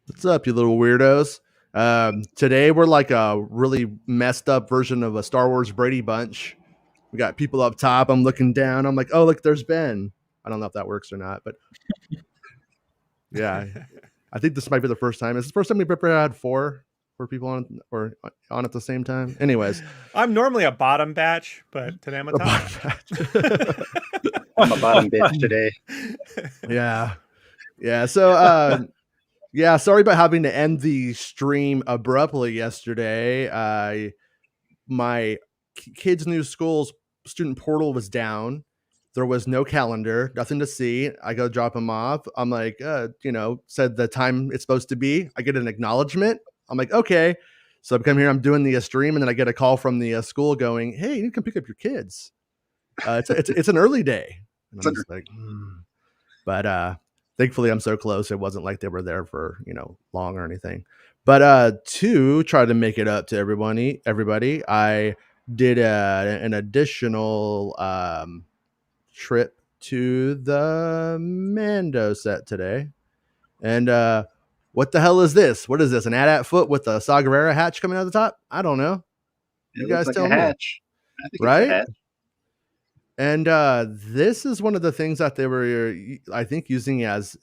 What's up, you little weirdos? Today we're like a really messed up version of a Star Wars Brady Bunch. We got people up top. I'm looking down. I'm like, oh, look, there's Ben. I don't know if that works or not, but yeah, I think this might be the first time. It's the first time we've ever had four people on at the same time. Anyways, I'm normally a bottom batch, but today I'm a top. I'm a bottom bitch today. Yeah. So, yeah, sorry about having to end the stream abruptly yesterday. My kids' new school's student portal was down. There was no calendar, nothing to see. I go drop them off. I'm like, said the time it's supposed to be. I get an acknowledgement. I'm like, okay. So I come here, I'm doing the stream, and then I get a call from the school going, hey, you need to come pick up your kids. It's an early day. And I'm just like, But thankfully I'm so close. It wasn't like they were there for, long or anything. But to try to make it up to everybody, I did an additional trip to the Mando set today. And what the hell is this? What is this? An AT-AT foot with a Saw Gerrera hatch coming out of the top? I don't know. You guys tell me. Hatch. I think right? It's a hatch. And this is one of the things that they were, I think, using as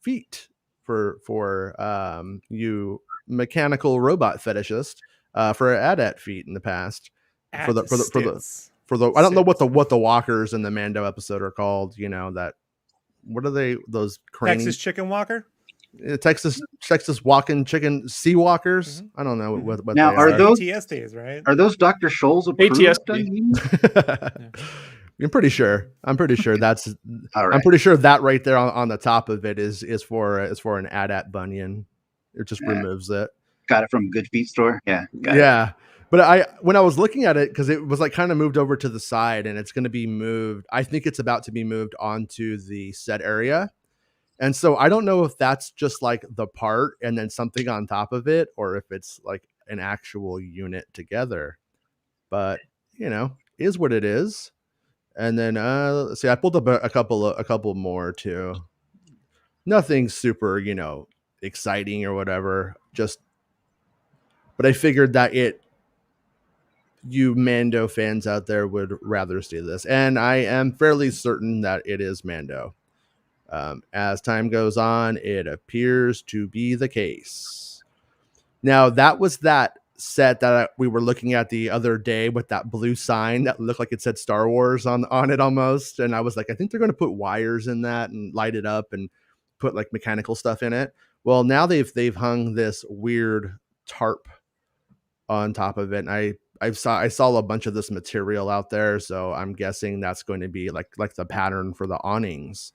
feet for you mechanical robot fetishist for AT-AT feet in the past. For the I don't know what the walkers in the Mando episode are called. What are they? Those cranes? Texas chicken walker. Texas walking chicken sea walkers. Mm-hmm. I don't know what now they are those ATSDs, right? Are those Dr. Scholl's approved? ATSD. I'm pretty sure that's. All right. I'm pretty sure that right there on the top of it is for an AT-AT bunion. It just removes it. Got it from a Good Feet store. Yeah. Yeah. But when I was looking at it, because it was like kind of moved over to the side, and it's going to be moved. I think it's about to be moved onto the set area. And so I don't know if that's just like the part and then something on top of it, or if it's like an actual unit together. But is what it is. And then let's see, I pulled up a couple more too. Nothing super, exciting or whatever. But I figured that you Mando fans out there would rather see this, and I am fairly certain that it is Mando. As time goes on, it appears to be the case. Now, that was that set that we were looking at the other day with that blue sign that looked like it said Star Wars on it almost. And I was like, I think they're going to put wires in that and light it up and put like mechanical stuff in it. Well, now they've hung this weird tarp on top of it. And I saw a bunch of this material out there. So I'm guessing that's going to be like the pattern for the awnings.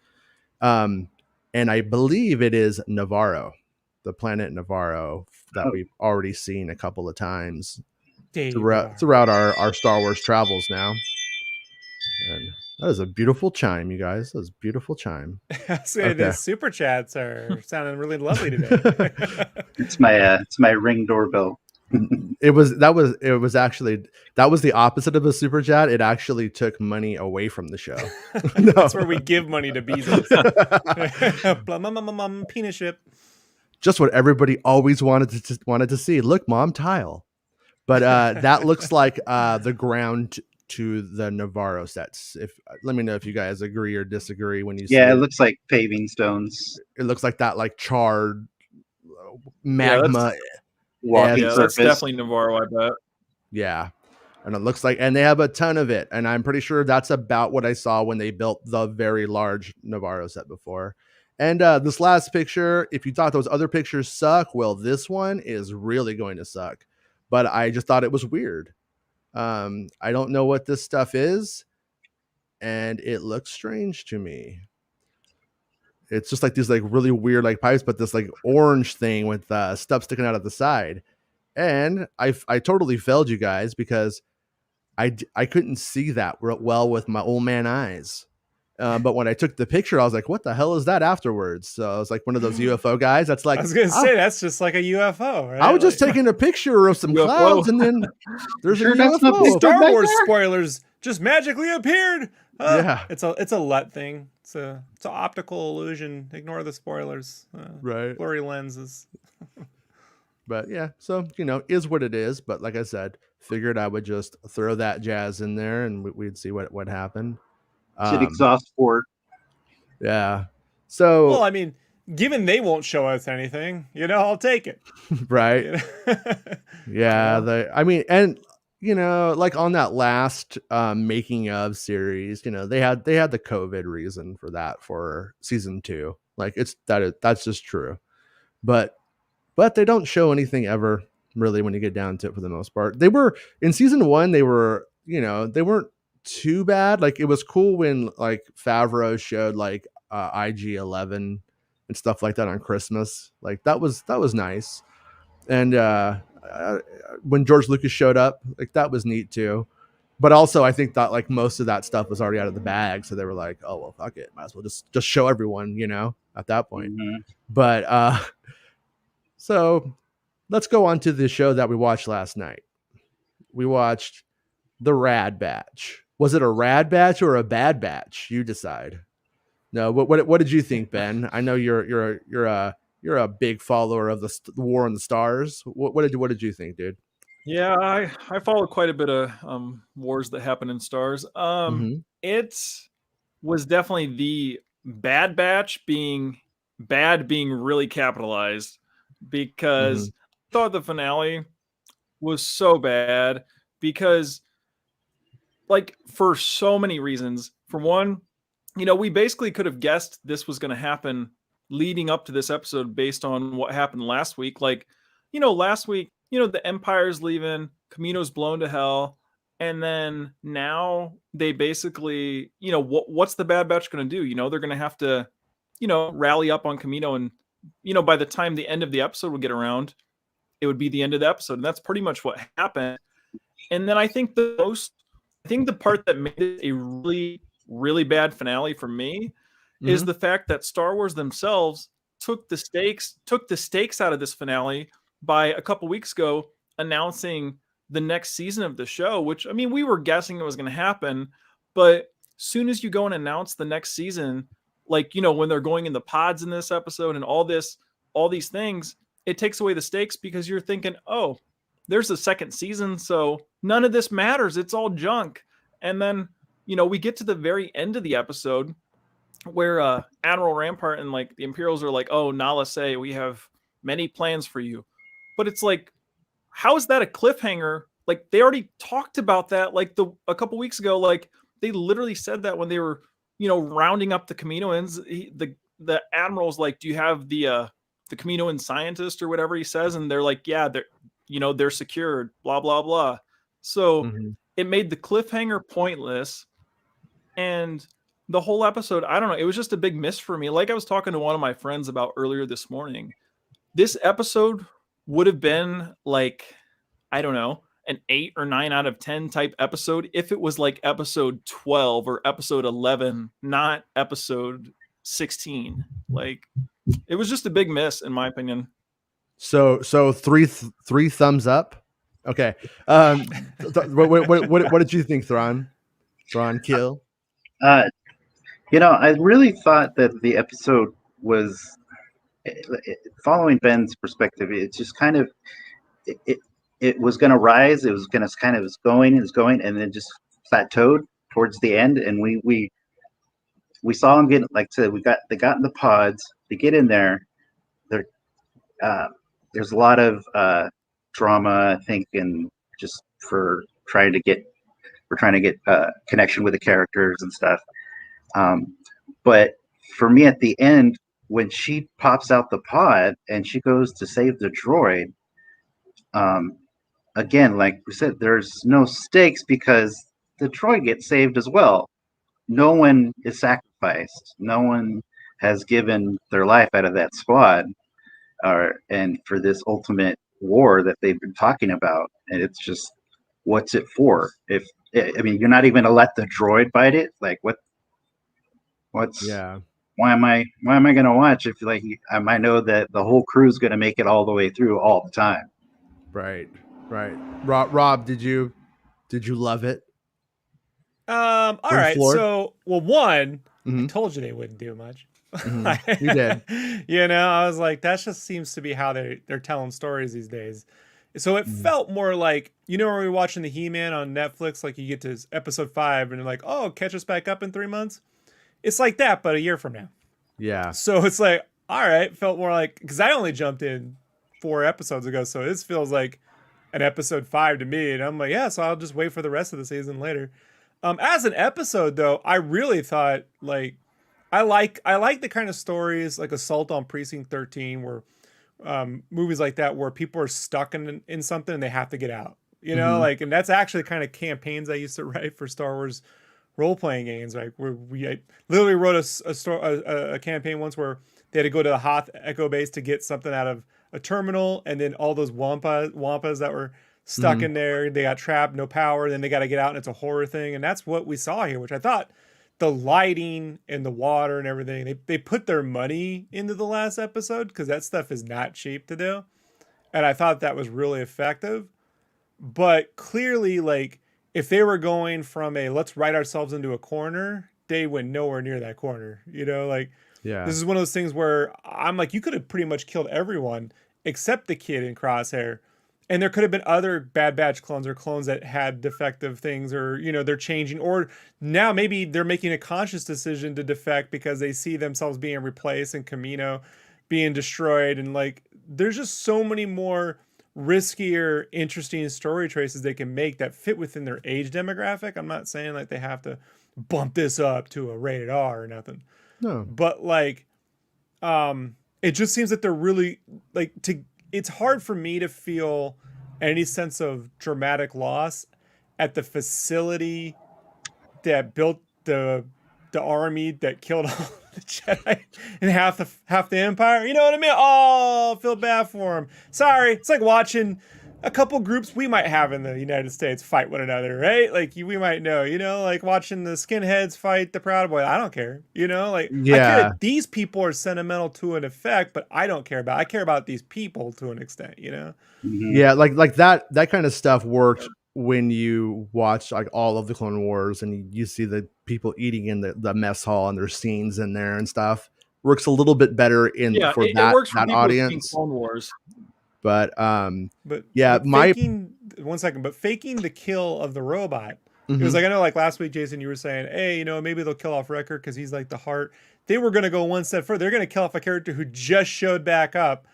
And I believe it is Navarro, the planet Navarro that we've already seen a couple of times throughout our Star Wars travels now. And that is a beautiful chime, you guys. That was a beautiful chime. The super chats are sounding really lovely today. It's my Ring doorbell. That was the opposite of a super chat. It actually took money away from the show. No. That's where we give money to Bezos. Penis ship. Just what everybody always wanted to see. Look, Mom, tile. But that looks like the ground to the Navarro sets. Let me know if you guys agree or disagree when you see it. It looks like paving stones. It looks like that, like charred magma. That's definitely Navarro, I bet. Yeah. And it looks like, and they have a ton of it. And I'm pretty sure that's about what I saw when they built the very large Navarro set before. And this last picture, if you thought those other pictures suck, well, this one is really going to suck. But I just thought it was weird. I don't know what this stuff is, and it looks strange to me. It's just like these like really weird like pipes, but this like orange thing with stuff sticking out of the side. And I totally failed you guys because I couldn't see that well with my old man eyes. But when I took the picture, I was like, what the hell is that afterwards? So I was like one of those UFO guys. That's like, I was going to say, that's just like a UFO, right? I was just taking a picture of some clouds and then there's a UFO. Star Wars spoilers just magically appeared. Yeah. It's a LUT thing. It's an optical illusion. Ignore the spoilers. Right. Blurry lenses. But yeah, so is what it is. But like I said, figured I would just throw that jazz in there, and we'd see what happened. It's an exhaust port. Yeah. Well, So I mean, given they won't show us anything, I'll take it. right. You know? Yeah. I mean, and like on that last making of series, they had the COVID reason for that for season 2. Like that's just true. But they don't show anything ever really when you get down to it for the most part. They were in season 1, they were, they weren't too bad. Like it was cool when like Favreau showed like IG-11 and stuff like that on Christmas. Like that was nice. And when George Lucas showed up, like that was neat too. But also I think that like most of that stuff was already out of the bag, so they were like, oh well, fuck it, might as well just show everyone, at that point. Mm-hmm. But so let's go on to the show that we watched last night. We watched The Rad Batch. Was it a rad batch or a bad batch? You decide. No, what did you think, Ben? I know you're a big follower of the War on the Stars. What did you think, dude? Yeah, I follow quite a bit of wars that happen in stars. It was definitely the bad batch being really capitalized, because I thought the finale was so bad because, like, for so many reasons. For one, we basically could have guessed this was going to happen leading up to this episode based on what happened last week. Like, last week, the Empire's leaving, Camino's blown to hell, and then now they basically, what's the Bad Batch going to do? They're going to have to, rally up on Camino, and, by the time the end of the episode would get around, it would be the end of the episode. And that's pretty much what happened. And then I think the part that made it a really, really bad finale for me is the fact that Star Wars themselves took the stakes out of this finale by a couple weeks ago announcing the next season of the show, which, I mean, we were guessing it was going to happen, but soon as you go and announce the next season, like, when they're going in the pods in this episode and all these things, it takes away the stakes, because you're thinking, oh, there's a second season, so none of this matters. It's all junk. And then, we get to the very end of the episode where Admiral Rampart and like the Imperials are like, oh, Nala say, we have many plans for you. But it's like, how is that a cliffhanger? Like, they already talked about that like a couple weeks ago. Like, they literally said that when they were, rounding up the Kaminoans. The Admiral's like, do you have the Kaminoan scientist or whatever he says? And they're like, yeah, they're secured, blah, blah, blah. So it made the cliffhanger pointless. And the whole episode, I don't know, it was just a big miss for me. Like I was talking to one of my friends about earlier this morning, this episode would have been like, I don't know, an 8 or 9 out of 10 type episode if it was like episode 12 or episode 11, not episode 16. Like, it was just a big miss, in my opinion. So three thumbs up. Okay. What did you think, Thrawn? Kill. I really thought that the episode was, following Ben's perspective, it's just kind of it was going to rise. It was going to kind of was going, and then just plateaued towards the end. And we saw them get, like I said, they got in the pods. They get in there. There's a lot of drama, I think, and just for trying to get connection with the characters and stuff. But for me, at the end, when she pops out the pod and she goes to save the droid, again, like we said, there's no stakes because the droid gets saved as well. No one is sacrificed. No one has given their life out of that squad, and for this ultimate war that they've been talking about. And it's just, what's it for? If I mean, you're not even gonna let the droid bite it. Like, what's yeah? Why am I gonna watch if, like, I might know that the whole crew's gonna make it all the way through all the time? Right. Rob, did you love it? All Were you right. floored? So, well, one, I Mhm. told you they wouldn't do much. Mhm. You did. You know, I was like, that just seems to be how they're telling stories these days. So it Mhm. felt more like, you know, when we were watching the He-Man on Netflix, like you get to episode 5 and they're like, oh, catch us back up in 3 months. It's like that, but a year from now. Yeah. So it's like, all right, felt more like, because I only jumped in 4 episodes ago, so this feels like an episode 5 to me, and I'm like, yeah, so I'll just wait for the rest of the season later. As an episode though, I really thought like I like the kind of stories like Assault on Precinct 13, where movies like that where people are stuck in something and they have to get out. You know, Mhm. like, and that's actually kind of campaigns I used to write for Star Wars role playing games. Like where I literally wrote a campaign once where they had to go to the Hoth Echo base to get something out of a terminal, and then all those wampas that were stuck Mhm. in there, they got trapped, no power. Then they got to get out, and it's a horror thing, and that's what we saw here, which I thought the lighting and the water and everything, they put their money into the last episode because that stuff is not cheap to do, and I thought that was really effective. But clearly, like, if they were going from a let's write ourselves into a corner, they went nowhere near that corner. You know, like, Yeah. this is one of those things where I'm like, you could have pretty much killed everyone except the kid in Crosshair. And there could have been other Bad Batch clones or clones that had defective things, or, you know, they're changing, or now maybe they're making a conscious decision to defect because they see themselves being replaced and Camino being destroyed. And like, there's just so many more riskier, interesting story traces they can make that fit within their age demographic. I'm not saying like they have to bump this up to a rated R or nothing, No. but like, it just seems that they're really like to. It's hard for me to feel any sense of dramatic loss at the facility that built the army that killed all the Jedi and half the Empire. You know what I mean? Oh, I feel bad for him. Sorry, it's like watching a couple groups we might have in the United States fight one another, right? Like we might know, you know, like watching the skinheads fight the Proud Boys. I don't care, you know, like I care Yeah. that these people are sentimental to an effect, but I don't care about. I care about these people to an extent, you know. Mhm. Yeah, like that kind of stuff worked when you watch like all of the Clone Wars and you see the people eating in the mess hall and there's scenes in there and stuff. Works a little bit better in Yeah, for it works for that people who've seen audience. Clone Wars. But But yeah, my faking 1 second, but faking the kill of the robot. It was Mhm. like, I know, like last week, Jason, you were saying, hey, you know, maybe they'll kill off Wrecker because he's like the heart. They were going to go one step further. They're going to kill off a character who just showed back up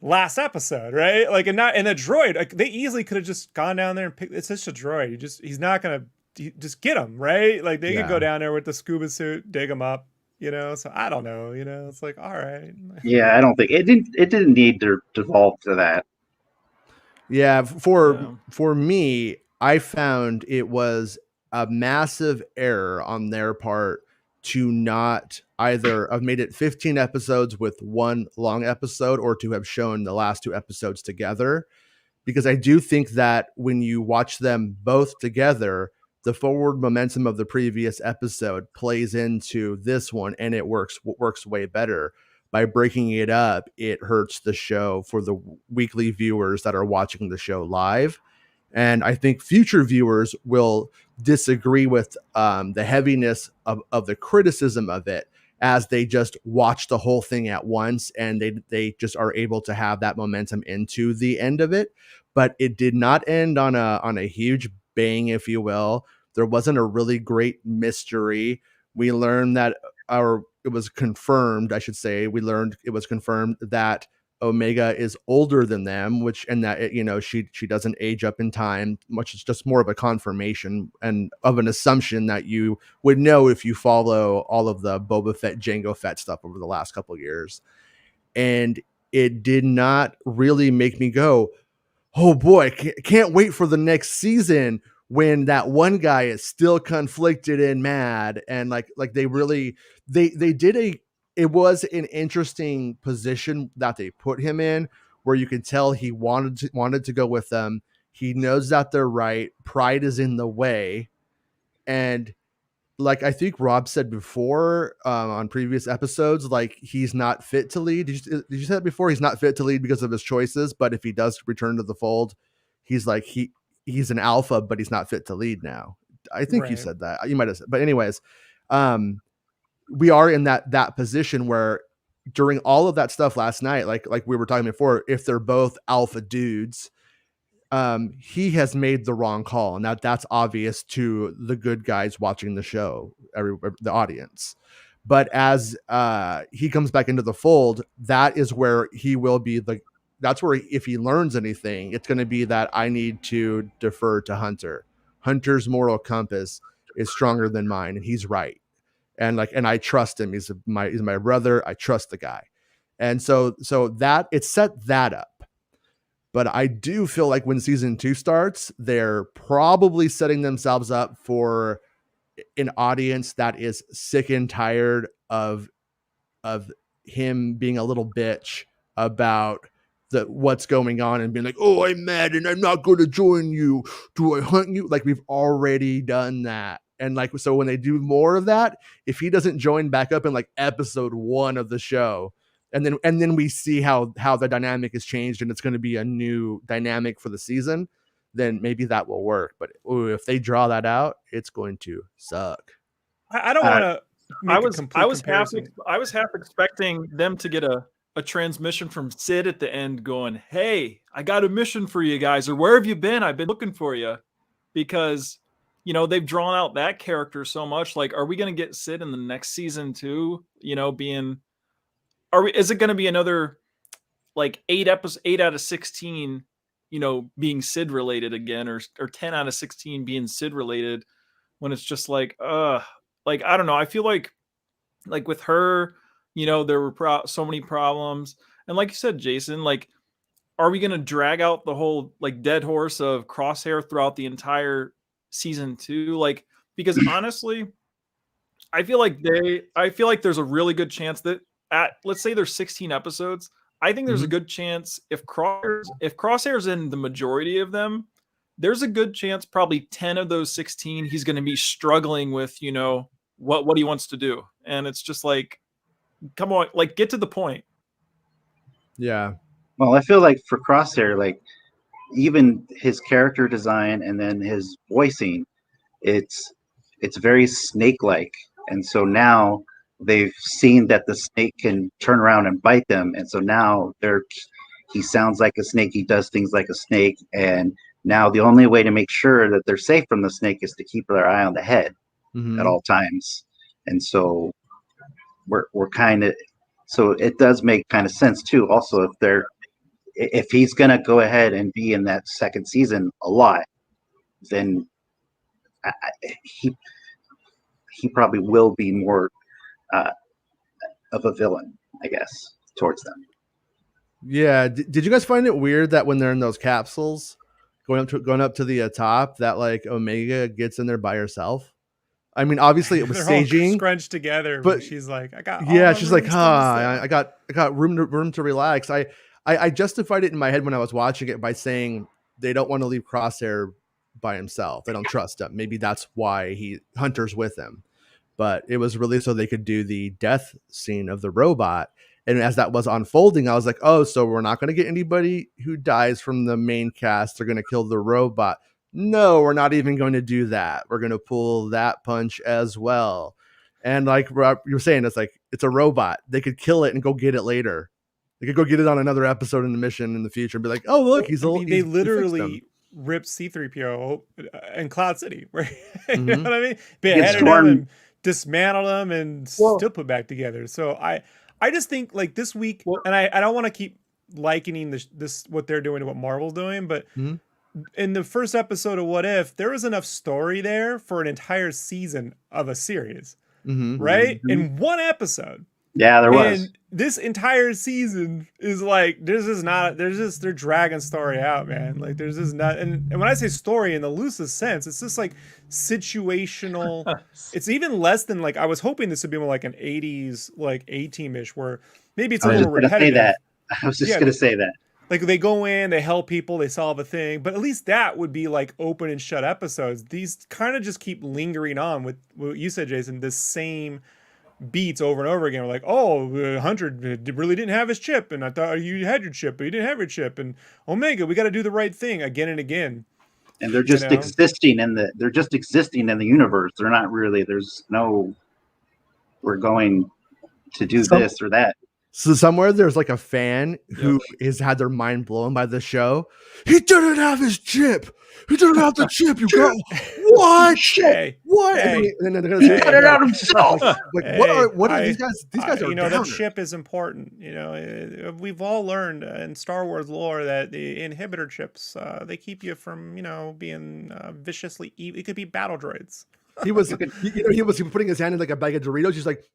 last episode, right? Like, and a droid. Like, they easily could have just gone down there and picked. It's just a droid. He's not going to just get him, right? Like, they could go Yeah. down there with the scuba suit, dig him up, you know. So I don't know, you know. It's like, all right. Yeah, I don't think it didn't need to devolve to that. Yeah, Yeah. for me, I found it was a massive error on their part to not either have made it 15 episodes with one long episode or to have shown the last 2 episodes together, because I do think that when you watch them both together, the forward momentum of the previous episode plays into this one and it works way better. By breaking it up, it hurts the show for the weekly viewers that are watching the show live. And I think future viewers will disagree with the heaviness of the criticism of it, as they just watch the whole thing at once and they just are able to have that momentum into the end of it. But it did not end on a huge bang, if you will. There wasn't a really great mystery. We learned that, or it was confirmed, I should say. We learned it was confirmed that Omega is older than them, which, and that it, you know, she doesn't age up in time, which is just more of a confirmation and of an assumption that you would know if you follow all of the Boba Fett, Jango Fett stuff over the last couple of years. And it did not really make me go, oh boy, can't wait for the next season, when that one guy is still conflicted and mad. And like they really, they did it was an interesting position that they put him in, where you can tell he wanted to go with them. He knows that they're right. Pride is in the way. And like I think Rob said before, on previous episodes, like he's not fit to lead. Did you say that before? He's not fit to lead because of his choices, but if he does return to the fold, he's like he's an alpha, but he's not fit to lead now. I think you Right. said that. You might have said, but anyways, we are in that position where during all of that stuff last night, like we were talking before, if they're both alpha dudes, he has made the wrong call, and that's obvious to the good guys watching the show, the audience. But as he comes back into the fold, that is where he will be that's where if he learns anything, it's going to be that I need to defer to Hunter. Hunter's moral compass is stronger than mine, and he's right. And I trust him. He's my brother. I trust the guy. And so that it set that up. But I do feel like when season 2 starts, they're probably setting themselves up for an audience that is sick and tired of him being a little bitch about what's going on and being like, oh, I'm mad and I'm not going to join you. Do I hunt you? Like, we've already done that. And so when they do more of that, if he doesn't join back up in like episode 1 of the show, and then we see how the dynamic has changed and it's going to be a new dynamic for the season, then maybe that will work. But if they draw that out, it's going to suck. I don't want to make a complete comparison. I was half expecting them to get a transmission from Sid at the end going, hey, I got a mission for you guys, or where have you been? I've been looking for you. Because, they've drawn out that character so much. Like, are we going to get Sid in the next season too? Is it going to be another like 8 out of 16, being Sid related again, or 10 out of 16 being Sid related, when it's just like, I don't know. I feel like with her, there were so many problems. And like you said, Jason, like, are we going to drag out the whole like dead horse of Crosshair throughout the entire season 2? Like, because honestly, I feel like there's a really good chance that let's say there's 16 episodes. I think there's a good chance if Crosshair's in the majority of them, there's a good chance probably 10 of those 16 he's going to be struggling with, what he wants to do. And it's just like, come on, like, get to the point. Yeah. Well, I feel like for Crosshair, like, even his character design and then his voicing, it's very snake-like. And so now they've seen that the snake can turn around and bite them, and so now he sounds like a snake, he does things like a snake, and now the only way to make sure that they're safe from the snake is to keep their eye on the head at all times. And so we're kind of, so it does make kind of sense too. Also, if he's gonna go ahead and be in that second season a lot, then he probably will be more of a villain, I guess, towards them. Yeah. Did you guys find it weird that when they're in those capsules going up to the top, that like Omega gets in there by herself? I mean, obviously it was They're staging, all scrunched together, but she's like, I got. Yeah, she's like, I got room to relax. I justified it in my head when I was watching it by saying they don't want to leave Crosshair by himself. They don't trust him. Maybe that's why Hunter's with him. But it was really so they could do the death scene of the robot. And as that was unfolding, I was like, oh, so we're not going to get anybody who dies from the main cast. They're going to kill the robot. No, we're not even going to do that. We're going to pull that punch as well. And like you're saying, it's like, it's a robot. They could kill it and go get it later. They could go get it on another episode in the mission in the future and be like, oh, look, they literally ripped C-3PO in Cloud City. Right? You know what I mean? Beheaded him and dismantled him and still put back together. So I just think like this week, and I don't want to keep likening this what they're doing to what Marvel's doing, but in the first episode of What If, there was enough story there for an entire season of a series, right? In one episode. Yeah, there was. And this entire season is like, they're dragging story out, man. Like there's just not, and when I say story in the loosest sense, it's just like situational. It's even less than like, I was hoping this would be more like an 80s, like A-Team-ish, where maybe it's a little repetitive. I was just going to say that. Like they go in, they help people, they solve a thing, but at least that would be like open and shut episodes. These kind of just keep lingering on with what you said, Jason, the same beats over and over again. We're like, oh, Hunter really didn't have his chip, and I thought you had your chip, but you didn't have your chip, and Omega, we got to do the right thing again and again. And they're just existing in the universe. They're not really. There's no. We're going to do this or that. So somewhere there's like a fan who has had their mind blown by the show. He didn't have his chip. He didn't have the chip. You got what? Hey, what? Hey, and then they're he got it out himself. Like what are these guys? These guys are the chip is important. We've all learned in Star Wars lore that the inhibitor chips they keep you from being viciously evil. It could be battle droids. He was he was putting his hand in like a bag of Doritos. He's like,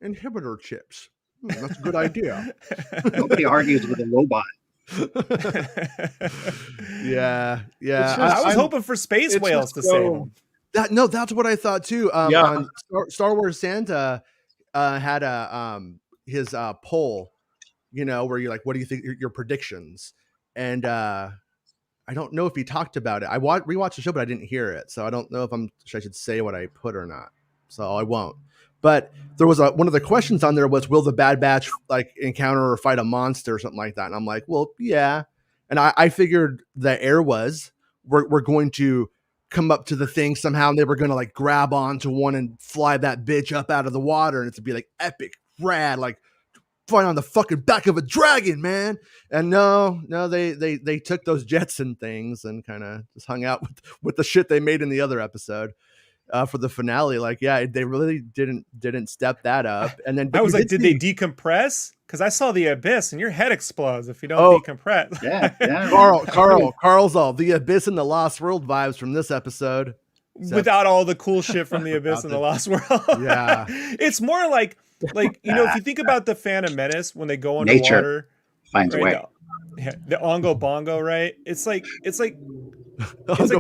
inhibitor chips. That's a good idea. Nobody argues with a robot. Yeah. I was hoping for space whales to save him. That's what I thought too. On Star Wars Santa had a his poll, where you're like, what do you think your predictions? And I don't know if he talked about it. I rewatched the show, but I didn't hear it, so I don't know if I should say what I put or not. So I won't. But there was one of the questions on there was, will the Bad Batch like encounter or fight a monster or something like that? And I'm like, well, yeah. And I figured the air we're going to come up to the thing somehow, and they were going to like grab onto one and fly that bitch up out of the water, and it's to be like epic, rad, like flying on the fucking back of a dragon, man. And no, they took those Jetson things and kind of just hung out with the shit they made in the other episode. For the finale, like, yeah, they really didn't step that up. And then I was like, did they decompress? Because I saw the abyss, and your head explodes if you don't decompress. Yeah. Carl's all the abyss and the Lost World vibes from this episode, without all the cool shit from the abyss and the Lost World. Yeah, it's more like if you think about the Phantom Menace when they go underwater, nature finds a way. The Ongo Bongo, right? It's like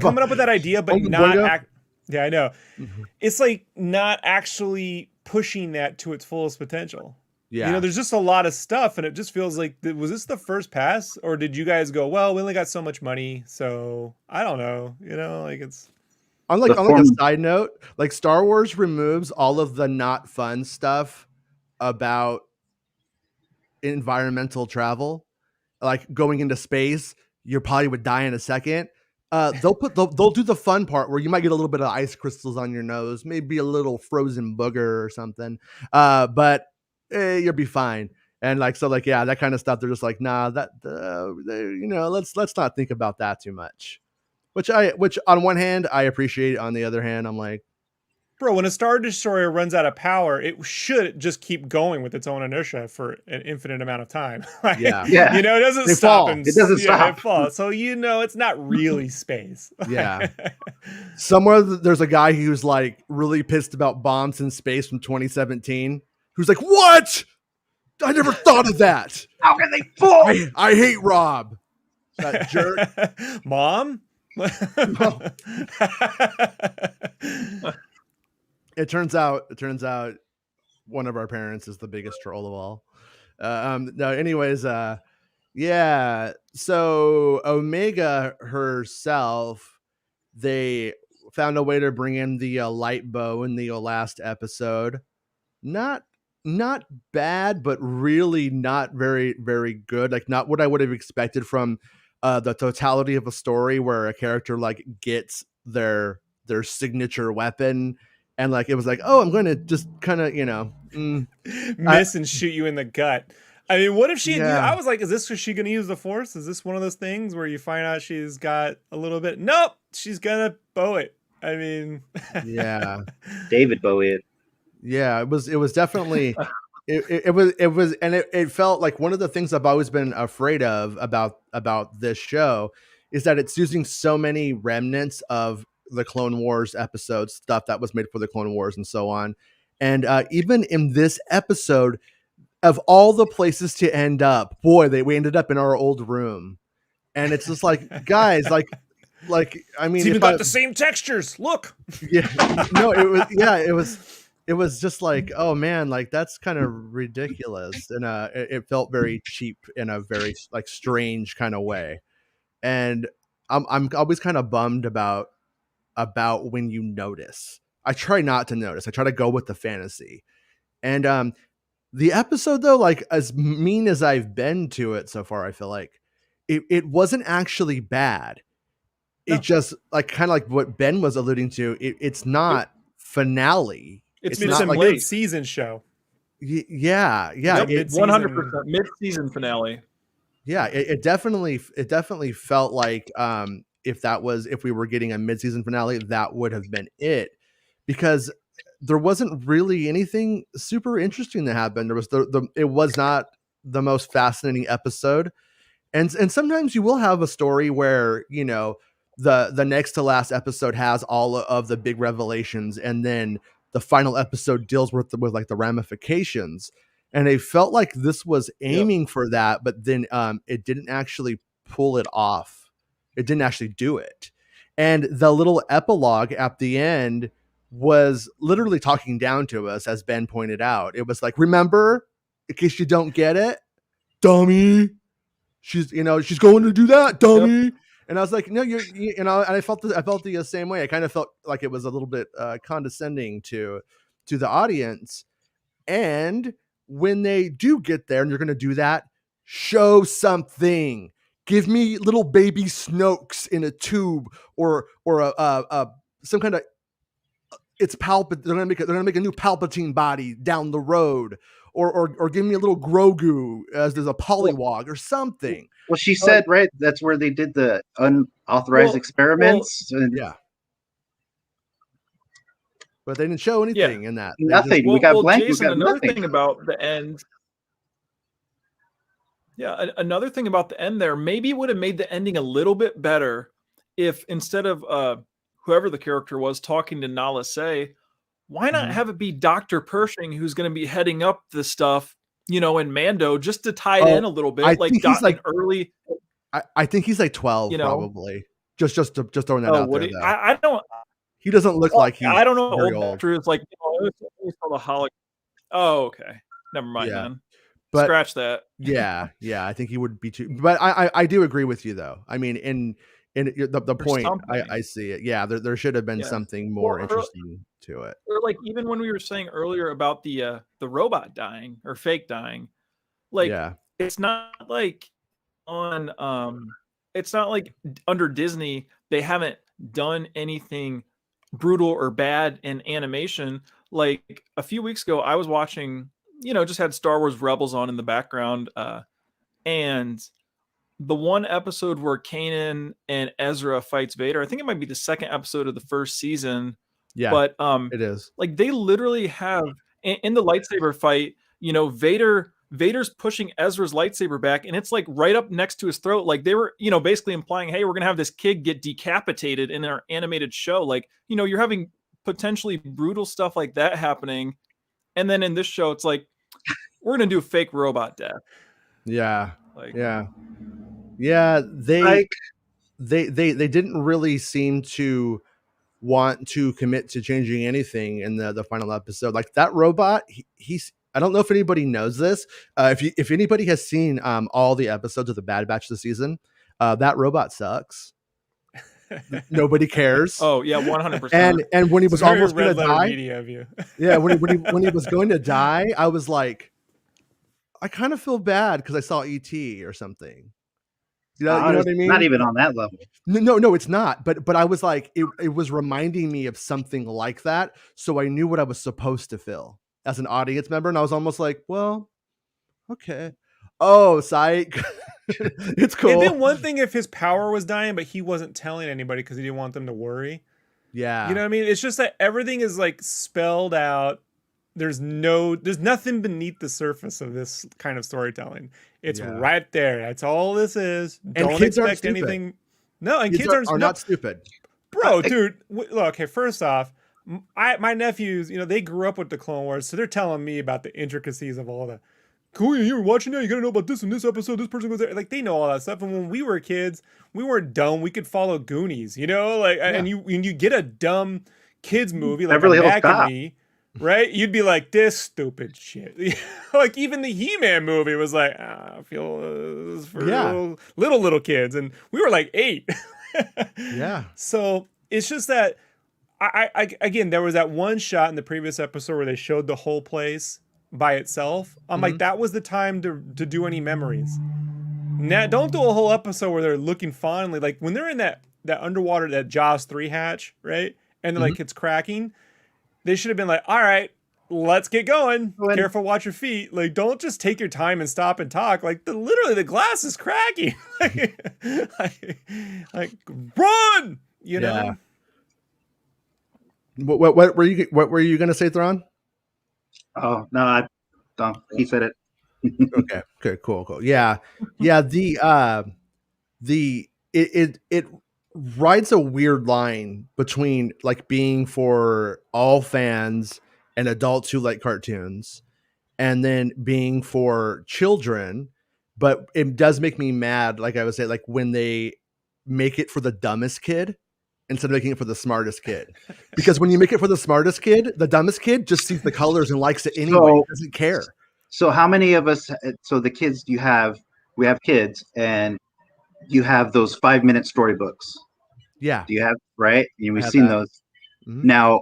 coming up with that idea, but not. Yeah, I know. Mm-hmm. It's like not actually pushing that to its fullest potential. Yeah. There's just a lot of stuff, and it just feels like, was this the first pass, or did you guys go, well, we only got so much money, so I don't know. Like it's. On a side note, like Star Wars removes all of the not fun stuff about environmental travel, like going into space. You probably would die in a second. They'll do the fun part where you might get a little bit of ice crystals on your nose, maybe a little frozen booger or something. But you'll be fine. And that kind of stuff. They're just like, nah, let's not think about that too much. Which on one hand I appreciate. On the other hand, I'm like, bro, when a Star Destroyer runs out of power, it should just keep going with its own inertia for an infinite amount of time. Yeah. It doesn't stop. It doesn't stop. It falls. So it's not really space. Yeah. Somewhere there's a guy who's like really pissed about bombs in space from 2017. Who's like, what? I never thought of that. How can they fall? I hate Rob. That jerk. Mom? It turns out one of our parents is the biggest troll of all. No, anyways, yeah. So Omega herself, they found a way to bring in the light bow in the last episode. Not bad, but really not very, very good. Like not what I would have expected from the totality of a story where a character like gets their signature weapon. And like it was like, oh, I'm going to just kind of, miss and shoot you in the gut. I mean, what if she? I was like, is she going to use the Force? Is this one of those things where you find out she's got a little bit? Nope, she's gonna bow it. I mean, yeah, David Bowie it. Yeah, it was definitely it felt like one of the things I've always been afraid of about this show is that it's using so many remnants of the Clone Wars episode stuff that was made for the Clone Wars and so on. And even in this episode, of all the places to end up, boy, we ended up in our old room. And it's just like, guys, like I mean, it's even got the same textures. Look. Yeah. No, it was just like, oh man, like that's kind of ridiculous. And it felt very cheap in a very like strange kind of way. And I'm always kind of bummed about when you notice. I try not to notice. I try to go with the fantasy. And the episode though, like as mean as I've been to it so far, I feel like it wasn't actually bad. it just like kind of like what Ben was alluding to. It's not finale. It's It's a not like mid-season show. yeah. Yep, It, 100% mid-season finale. yeah, it definitely felt like if we were getting a mid-season finale, that would have been it, because there wasn't really anything super interesting that happened. There was it was not the most fascinating episode, and sometimes you will have a story where the next to last episode has all of the big revelations, and then the final episode deals with like the ramifications. And it felt like this was aiming for that, but then it didn't actually pull it off. It didn't actually do it. And the little epilogue at the end was literally talking down to us, as Ben pointed out. It was like, remember, in case you don't get it, dummy. She's going to do that, dummy. Yep. And I was like, no, and I felt the same way. I kind of felt like it was a little bit condescending to the audience. And when they do get there and you're going to do that, show something. Give me little baby Snokes in a tube, or a some kind of it's Palpatine. They're gonna make a new Palpatine body down the road, or give me a little Grogu as there's a polywog or something. Well, she said right. That's where they did the unauthorized experiments. Yeah. But they didn't show anything in that. Nothing. We got blank. Jason, we got another nothing. thing about the end. Yeah, another thing about the end there, maybe it would have made the ending a little bit better if instead of whoever the character was talking to Nala Se, why not have it be Dr. Pershing who's going to be heading up the stuff, in Mando, just to tie it in a little bit, like he's like early. I think he's like 12, probably. Just throwing that out there. I don't. He doesn't look like he's. I don't know. Very old. It's like it's called a holoc. Oh, okay. Never mind, man. But scratch that. yeah. I think he would be too. But I do agree with you, though. I mean, in the point, I see it. Yeah, there should have been something more interesting to it. Or like even when we were saying earlier about the robot dying or fake dying, like it's not like it's not like under Disney they haven't done anything brutal or bad in animation. Like a few weeks ago, I was watching, just had Star Wars Rebels on in the background, and the one episode where Kanan and Ezra fights Vader, I think it might be the second episode of the first season. Yeah, but it is. Like they literally have in the lightsaber fight, Vader's pushing Ezra's lightsaber back, and it's like right up next to his throat. Like they were, basically implying, hey, we're gonna have this kid get decapitated in our animated show. Like, you're having potentially brutal stuff like that happening, and then in this show, it's like we're gonna do fake robot death. Yeah, they didn't really seem to want to commit to changing anything in the final episode. Like that robot, he's. I don't know if anybody knows this. If anybody has seen all the episodes of the Bad Batch this season, that robot sucks. Nobody cares. Oh yeah, 100%. And when he was almost going to die, of you. yeah, when he was going to die, I was like, I kind of feel bad because I saw ET or something. You know what I mean? Not even on that level. No, it's not. But I was like, it was reminding me of something like that, so I knew what I was supposed to feel as an audience member, and I was almost like, well, okay. Oh, psych. It's cool. It'd been one thing if his power was dying, but he wasn't telling anybody because he didn't want them to worry. Yeah. You know what I mean? It's just that everything is like spelled out. There's nothing beneath the surface of this kind of storytelling. It's right there. That's all this is. And don't kids expect anything. No, and kids are not stupid. Bro, dude, look, okay, first off, my nephews, they grew up with the Clone Wars, so they're telling me about the intricacies of all the cool. You were watching now. You gotta know about this in this episode. This person goes there. Like they know all that stuff. And when we were kids, we weren't dumb. We could follow Goonies, and you get a dumb kids movie like Beverly Hills Mac and Me, right? You'd be like, this stupid shit. Like even the He-Man movie was like, I feel this is for little kids, and we were like 8. Yeah. So it's just that. I again, there was that one shot in the previous episode where they showed the whole place by itself. I'm like, that was the time to do any memories. Now, don't do a whole episode where they're looking fondly. Like when they're in that underwater, that Jaws 3 hatch, right? And then like it's cracking. They should have been like, all right, let's get going. Careful, watch your feet. Like, don't just take your time and stop and talk. Like, literally, the glass is cracking. like, run! You know. What were you gonna say, Thrawn? Oh no, I don't. He said it. Okay. Cool. Yeah. It rides a weird line between like being for all fans and adults who like cartoons, and then being for children. But it does make me mad, like I would say, like when they make it for the dumbest kid instead of making it for the smartest kid. Because when you make it for the smartest kid, the dumbest kid just sees the colors and likes it anyway. Doesn't care. So how many of us? So the kids we have kids, and you have those 5-minute storybooks. Yeah. Do you have, right? We've seen those. Mm-hmm. Now,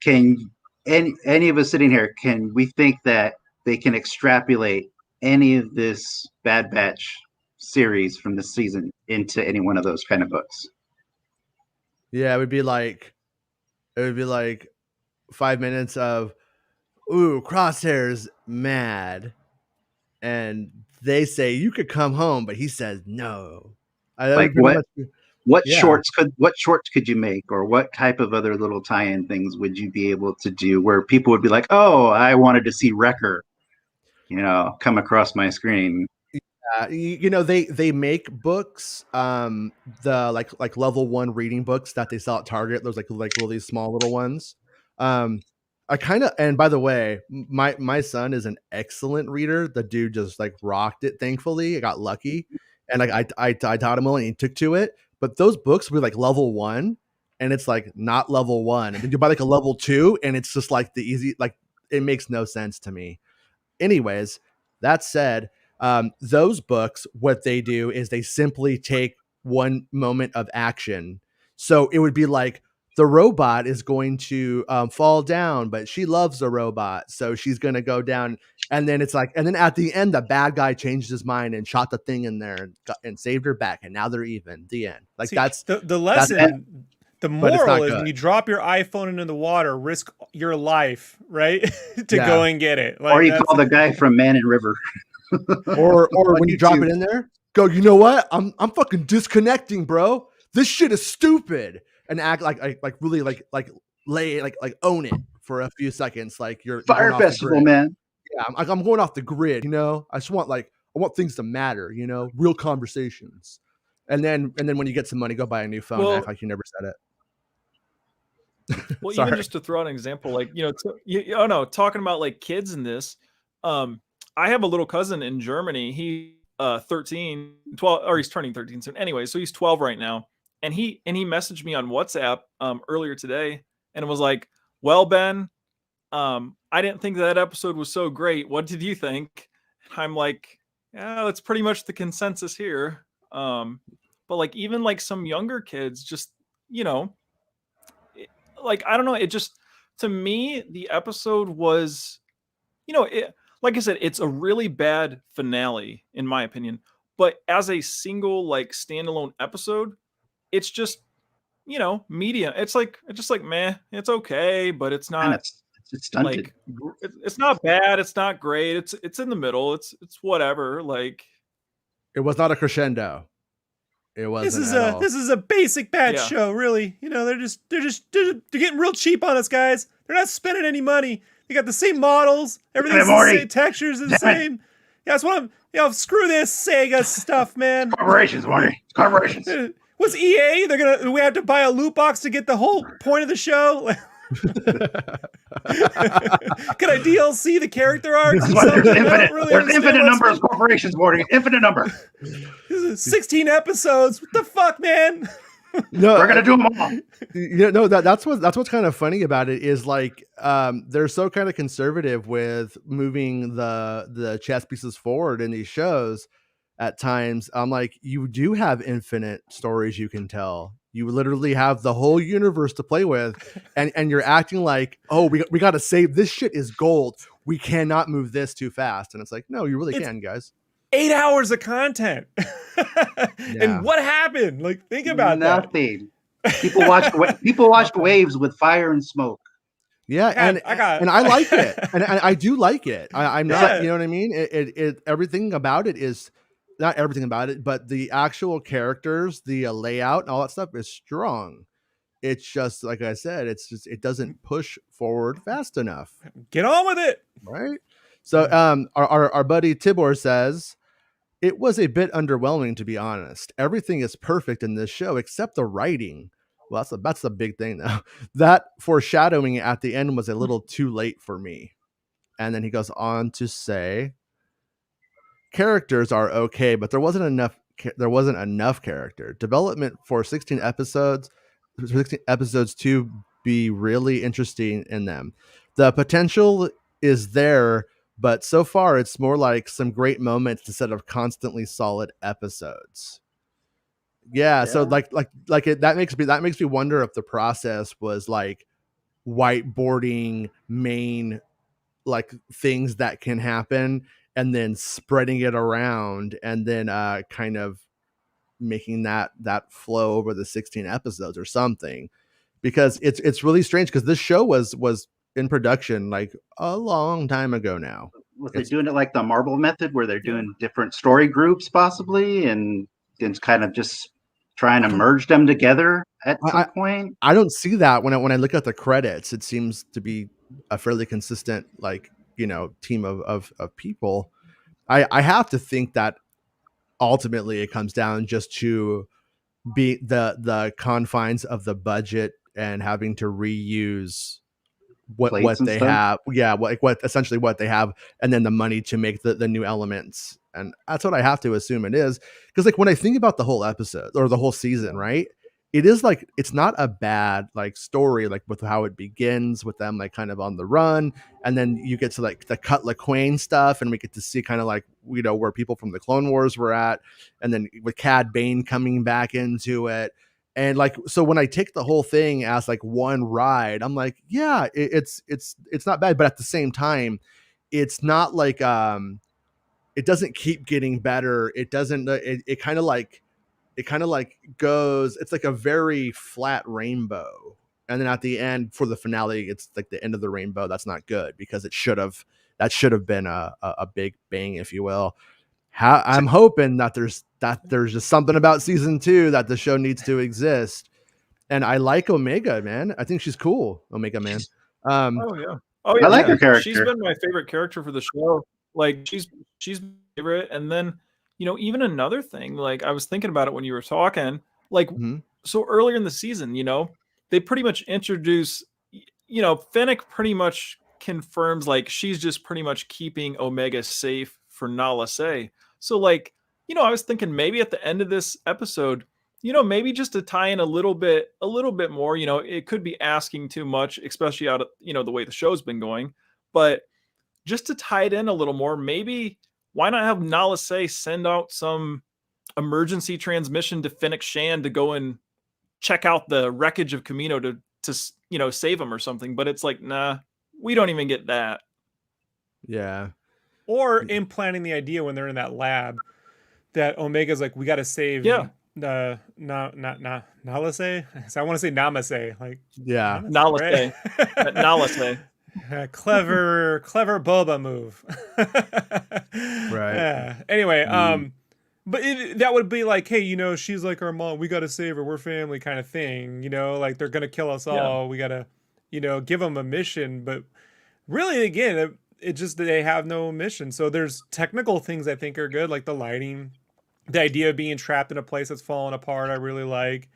can any of us sitting here, can we think that they can extrapolate any of this Bad Batch series from this season into any one of those kind of books? Yeah, it would be like 5 minutes of, ooh, Crosshair's mad, and they say you could come home, but he says no. Like what shorts could you make, or what type of other little tie-in things would you be able to do where people would be like, oh, I wanted to see Wrecker, come across my screen? They make books, the like level 1 reading books that they sell at Target. Those like these small little ones. I kind of, and by the way, my son is an excellent reader. The dude just like rocked it. Thankfully, I got lucky, and like I taught him well, and he took to it. But those books were like level 1, and it's like not level 1. And then you buy like a level 2, and it's just like the easy, like it makes no sense to me. Anyways, that said, those books, what they do is they simply take one moment of action. So it would be like the robot is going to fall down, but she loves the robot, so she's going to go down. And then it's like, and then at the end, the bad guy changed his mind and shot the thing in there and saved her back, and now they're even. The end. Like, see, that's the lesson. The moral is when you drop your iPhone into the water, risk your life, right, to go and get it. Like, or you call the guy from Man and River. or when you drop it in there, go, you know what? I'm fucking disconnecting, bro. This shit is stupid. And act like really like own it for a few seconds. Like you're Fire Festival, man. Yeah, I'm going off the grid. I just want I want things to matter. Real conversations. And then when you get some money, go buy a new phone. And act like you never said it. Well, even just to throw out an example, like talking about like kids in this. I have a little cousin in Germany. He 13, 12, or he's turning 13 soon. Anyway, so he's 12 right now. And he messaged me on WhatsApp earlier today, and it was like, well, Ben, I didn't think that episode was so great. What did you think? I'm like, yeah, that's pretty much the consensus here. But like even like some younger kids, just like I don't know. It just, to me, the episode was, like I said, it's a really bad finale in my opinion. But as a single like standalone episode, it's just, medium. It's just like meh. It's okay, but it's not. It's stunted. Like it's not bad. It's not great. It's in the middle. It's whatever. Like it was not a crescendo. It wasn't. This is a basic bad show. Really, they're getting real cheap on us, guys. They're not spending any money. They got the same models. Everything's the same. Textures are the same. Yeah, that's what I'm. Screw this Sega stuff, man. Corporations, Marty. Corporations. What's EA? We have to buy a loot box to get the whole point of the show. Can I DLC the character arcs? There's infinite number of corporations, Morty. Infinite number. This is 16 episodes. What the fuck, man? No, we're gonna do them all. That's what's kind of funny about it is like they're so kind of conservative with moving the chess pieces forward in these shows. At times, I'm like, you do have infinite stories you can tell. You literally have the whole universe to play with, and you're acting like, oh, we got to save this shit is gold. We cannot move this too fast. And it's like, no, you really can, guys. 8 hours of content. Yeah. And what happened? Like, think about Nothing. People watched Waves with fire and smoke. Yeah, and I like it, and I do like it. I'm not, you know what I mean. It everything about it is not everything about it, but the actual characters, the layout, and all that stuff is strong. It's just like I said, it doesn't push forward fast enough. Get on with it, right? So, our buddy Tibor says it was a bit underwhelming, to be honest. Everything is perfect in this show except the writing. Well, that's the big thing, though. That foreshadowing at the end was a little too late for me. And then he goes on to say, characters are okay, but there wasn't enough character development for 16 episodes to be really interesting in them. The potential is there, but so far it's more like some great moments instead of constantly solid episodes. Yeah. So that makes me wonder if the process was like whiteboarding main like things that can happen and then spreading it around and then kind of making that flow over the 16 episodes or something, because it's really strange because this show was in production like a long time ago now. Was they doing it like the Marvel method where they're doing different story groups possibly and kind of just trying to merge them together at some point? I don't see that when I look at the credits. It seems to be a fairly consistent, like, you know, team of people. I have to think that ultimately it comes down just to be the confines of the budget and having to reuse what they have. Yeah, what essentially what they have, and then the money to make the new elements. And that's what I have to assume it is, because like when I think about the whole episode or the whole season, right, it is like it's not a bad like story, like with how it begins with them like kind of on the run, and then you get to like the Cutler Quain stuff, and we get to see kind of like, you know, where people from the Clone Wars were at, and then with Cad Bane coming back into it. And like, so when I take the whole thing as like one ride, I'm like, yeah, it's not bad, but at the same time, it's not like it doesn't keep getting better. It doesn't. It kind of like goes. It's like a very flat rainbow, and then at the end for the finale, it's like the end of the rainbow. That's not good because that should have been a big bang, if you will. I'm hoping that there's just something about season 2 that the show needs to exist. And I like Omega, man. I think she's cool. Omega, man. Oh yeah. I like her character. She's been my favorite character for the show. Like she's my favorite. And then, you know, even another thing, like I was thinking about it when you were talking, like so earlier in the season, you know, they pretty much introduce, you know, Fennec pretty much confirms like she's just pretty much keeping Omega safe for Nala Se. So like, you know, I was thinking maybe at the end of this episode, you know, maybe just to tie in a little bit more, you know, it could be asking too much, especially out of, you know, the way the show's been going, but just to tie it in a little more, maybe why not have Nala Se send out some emergency transmission to Fennec Shand to go and check out the wreckage of Camino to you know, save him or something. But it's like, nah, we don't even get that. Yeah. Or implanting the idea when they're in that lab that Omega's like, we got to save Nala Se. So I want to say Namase. Like, yeah, Nala Se. Nala Se. Clever boba move. Right. Yeah. Anyway, but that would be like, hey, you know, she's like our mom. We got to save her. We're family, kind of thing. You know, like they're gonna kill us all. We gotta, you know, give them a mission. But really, again, it just they have no mission. So there's technical things I think are good, like the lighting, the idea of being trapped in a place that's falling apart. I really like.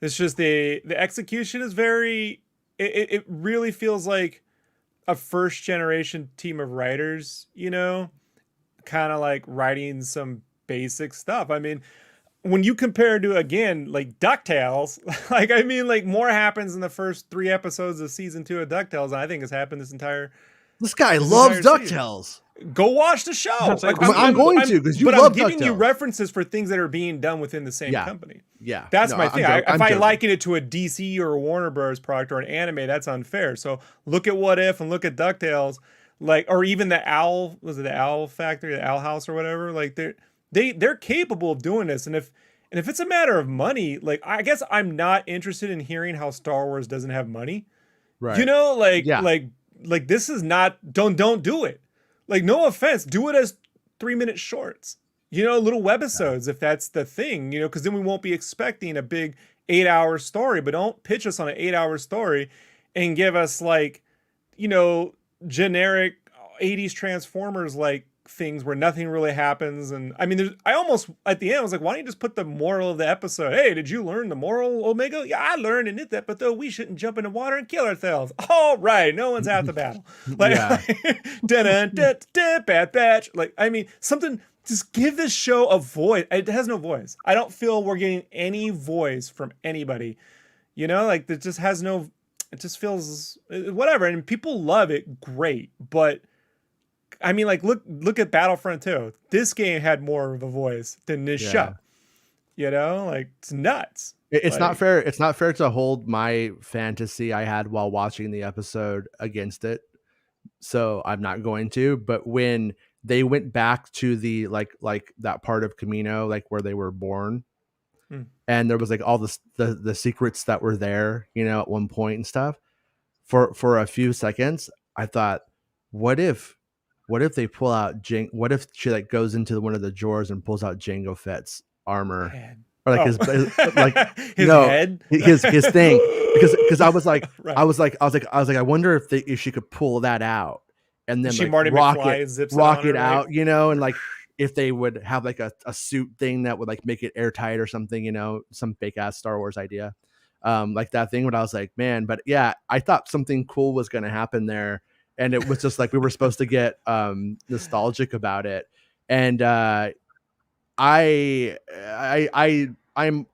It's just the execution is very. It really feels like a first generation team of writers, you know, kind of like writing some basic stuff. I mean, when you compare to, again, like DuckTales, like, I mean, like more happens in the first 3 episodes of season 2 of DuckTales than I think has happened this guy loves DuckTales. Go watch the show. Like, I'm going to, because you love DuckTales. But I'm giving you references for things that are being done within the same company. Yeah. That's my thing. If I liken it to a DC or a Warner Bros. Product or an anime, that's unfair. So look at What If and look at DuckTales. like, or even the Owl, was it the Owl Factory, the Owl House or whatever? Like they're capable of doing this. And if it's a matter of money, like I guess I'm not interested in hearing how Star Wars doesn't have money. Right. You know, like Yeah. like this is not, don't do it. Like, no offense, do it as 3-minute shorts. You know, little webisodes, if that's the thing, you know, because then we won't be expecting a big 8-hour story. But don't pitch us on an 8-hour story and give us like, you know, generic 80s Transformers like things where nothing really happens. And I mean, I almost at the end I was like, why don't you just put the moral of the episode? Hey, did you learn the moral, Omega? Yeah, I learned in this episode we shouldn't jump in the water and kill ourselves. All right, no one's half the battle. Like, Bad Batch. Like, I mean, something. Just give this show a voice. It has no voice. I don't feel we're getting any voice from anybody. You know, like it just has no. It just feels whatever, and people love it. Great, but I mean, like look at Battlefront 2. This game had more of a voice than this show. You know, like it's nuts. It's like, not fair. It's not fair to hold my fantasy I had while watching the episode against it. So I'm not going to. But when they went back to the like that part of Camino, like where they were born, and there was like all the secrets that were there, you know, at one point and stuff. For a few seconds, I thought, what if they pull out what if she like goes into one of the drawers and pulls out Jango Fett's armor, or like his like his head, his thing, because I was like, right. I was like, I wonder if she could pull that out and then like rock it out, right? You know, and like if they would have like a suit thing that would like make it airtight or something, you know, some fake ass Star Wars idea, like that thing. But I was like, man, but yeah, I thought something cool was going to happen there, and it was just like we were supposed to get nostalgic about it, and I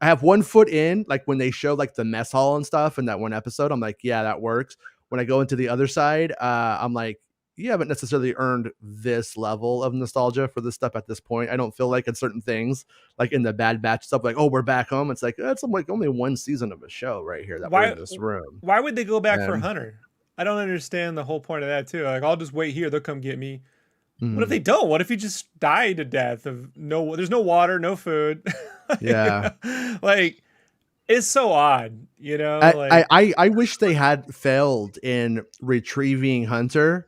have one foot in, like when they show like the mess hall and stuff in that one episode, I'm like, yeah, that works. When I go into the other side, I'm like, you haven't necessarily earned this level of nostalgia for this stuff at this point. I don't feel like in certain things, like in the Bad Batch stuff, like, oh, we're back home. It's like, that's like only one season of a show right here that we're in this room. Why would they go back for Hunter? I don't understand the whole point of that too. Like, I'll just wait here. They'll come get me. What if they don't? What if he just died to death of there's no water, no food. Yeah. Like, it's so odd, you know? I wish they had failed in retrieving Hunter,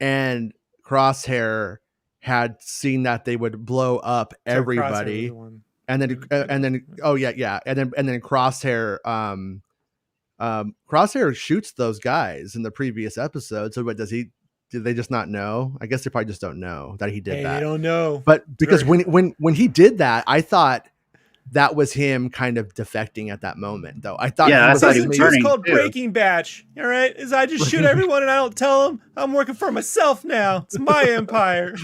and Crosshair had seen that they would blow up everybody, and then Crosshair Crosshair shoots those guys in the previous episode. So what did they just not know? I guess they probably just don't know that he did that. They don't know. But because when he did that, I thought that was him kind of defecting at that moment, though. I thought, yeah, it's just called Breaking Batch. All right, is I just shoot everyone and I don't tell them I'm working for myself now. It's my empire.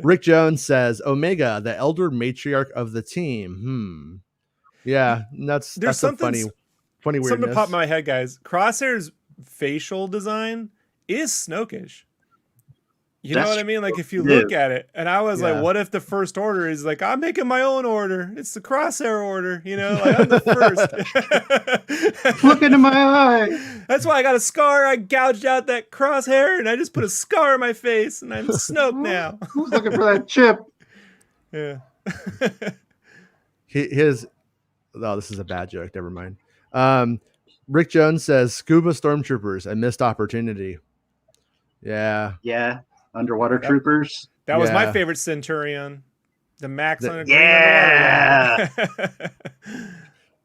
Rick Jones says Omega, the elder matriarch of the team. Yeah, that's a funny weirdness. Something popped in my head, guys. Crosshair's facial design is Snokish. You know what I mean? Like, if you look at it, and I was like, what if the First Order is like, I'm making my own order. It's the Crosshair Order, you know? Like, I'm the first. Look into my eye. That's why I got a scar. I gouged out that crosshair, and I just put a scar on my face, and I'm Snoke now. Who's looking for that chip? Yeah. This is a bad joke. Never mind. Rick Jones says, Scuba Stormtroopers, a missed opportunity. Yeah. Yeah. Underwater troopers. That was my favorite Centurion. The Max on a green underwater.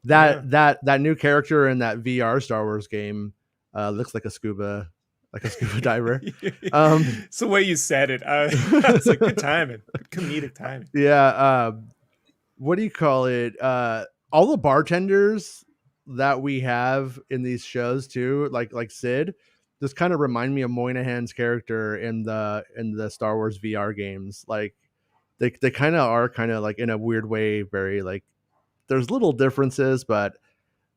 That new character in that VR Star Wars game looks like a scuba diver. It's the way you said it. It's like good timing, good comedic timing. Yeah. What do you call it? All the bartenders that we have in these shows too, like Sid, just kind of remind me of Moynihan's character in the Star Wars VR games. Like they kind of are kind of like in a weird way, very like there's little differences, but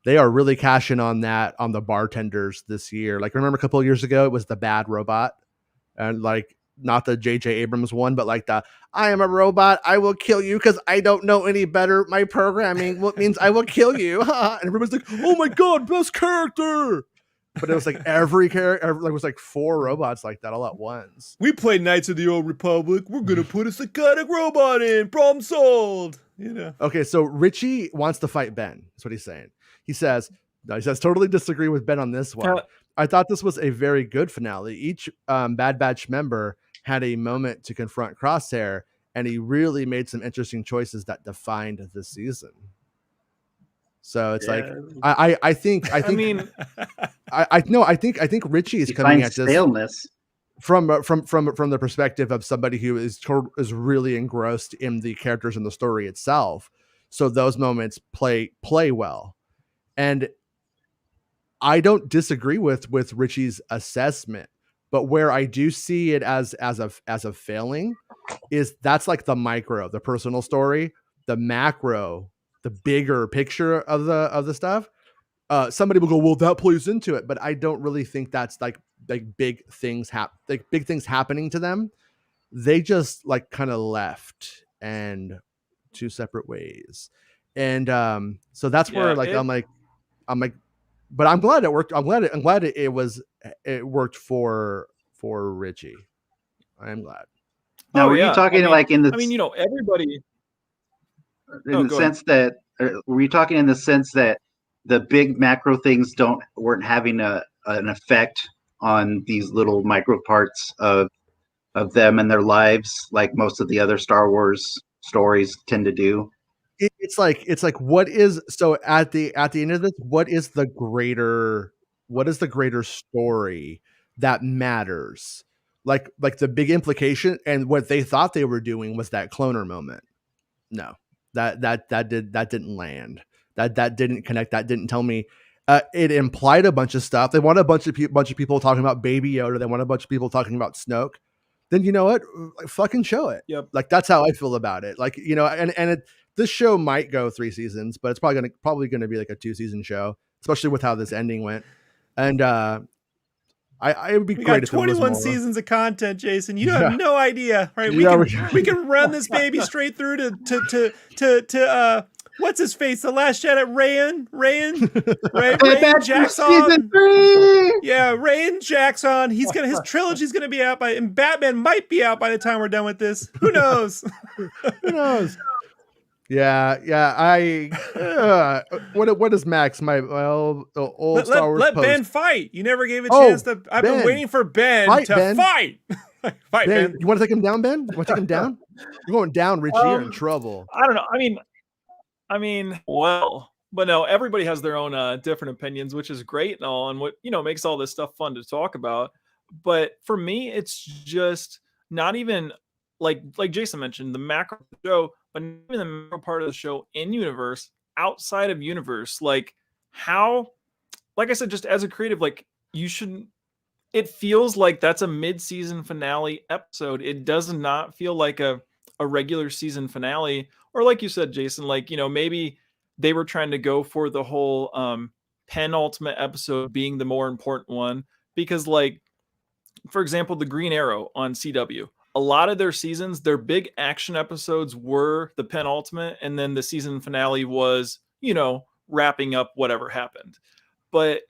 they are really cashing on that on the bartenders this year. Like, remember a couple of years ago, it was the bad robot, and like not the J.J. Abrams one, but like the I am a robot, I will kill you because I don't know any better. My programming means I will kill you. And everybody's like, oh my god, best character. but it was like every character, like, it was like 4 robots like that all at once. We played Knights of the Old Republic. We're gonna put a psychotic robot in. Problem solved. You know. Okay, so Richie wants to fight Ben. That's what he's saying. He says, totally disagree with Ben on this one. I thought this was a very good finale. Each Bad Batch member had a moment to confront Crosshair, and he really made some interesting choices that defined the season. So it's like I think I mean I think Richie is coming at this staleness from the perspective of somebody who is really engrossed in the characters and the story itself. So those moments play well, and I don't disagree with Richie's assessment, but where I do see it as a failing is that's like the micro, the personal story, the macro, the bigger picture of the stuff. Somebody will go, well, that plays into it, but I don't really think that's like big things happening to them. They just like kind of left and 2 separate ways, and so that's where like I'm like, but I'm glad it worked. I'm glad it worked for Richie. I am glad. Now, were you talking like in the? I mean, you know, everybody. In the sense that, were you talking in the sense that the big macro things weren't having an effect on these little micro parts of them and their lives, like most of the other Star Wars stories tend to do? It's like what is, so at the end of this, what is the greater story that matters? Like the big implication, and what they thought they were doing was that cloner moment. No, that didn't land. That didn't connect. That didn't tell me. It implied a bunch of stuff. They want a bunch of people talking about Baby Yoda. They want a bunch of people talking about Snoke. Then you know what? Like, fucking show it. Yep. Like that's how I feel about it. Like, you know, and this show might go 3 seasons, but it's probably gonna be like a 2-season show, especially with how this ending went. And it would be great if 21 seasons of content, Jason. You have no idea, right? We can run this baby straight through to what's his face? The Last Jedi, Rayan Jackson. Yeah, Rayan Jackson. His trilogy's gonna be out and Batman might be out by the time we're done with this. Who knows? Who knows? Yeah. What is Max? My old Star Wars. Let post. Ben fight. You never gave a chance to. I've been waiting for Ben to fight. Fight, Ben. You want to take him down, Ben? You want to take him down? You're going down, Richie. You're in trouble. I don't know. I mean, well, but no, everybody has their own different opinions, which is great and all, and what, you know, makes all this stuff fun to talk about. But for me, it's just not even like Jason mentioned, the macro show, but not even the macro part of the show in universe, outside of universe. Like how, like I said, just as a creative, like you shouldn't. It feels like that's a mid-season finale episode. It does not feel like a regular season finale. Or like you said, Jason, like, you know, maybe they were trying to go for the whole penultimate episode being the more important one. Because, like, for example, the Green Arrow on CW, a lot of their seasons, their big action episodes were the penultimate. And then the season finale was, you know, wrapping up whatever happened. But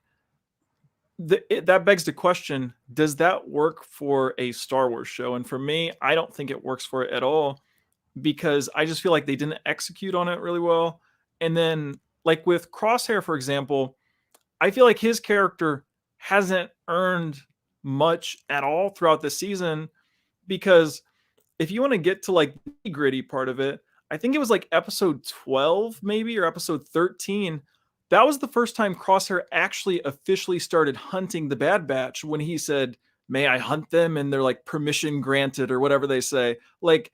that begs the question, does that work for a Star Wars show? And for me, I don't think it works for it at all, because I just feel like they didn't execute on it really well. And then, like with Crosshair, for example, I feel like his character hasn't earned much at all throughout the season, because if you want to get to like the gritty part of it, I think it was like episode 12 maybe, or episode 13. That was the first time Crosshair actually officially started hunting the Bad Batch, when he said, "May I hunt them?" And they're like, "Permission granted," or whatever they say. Like,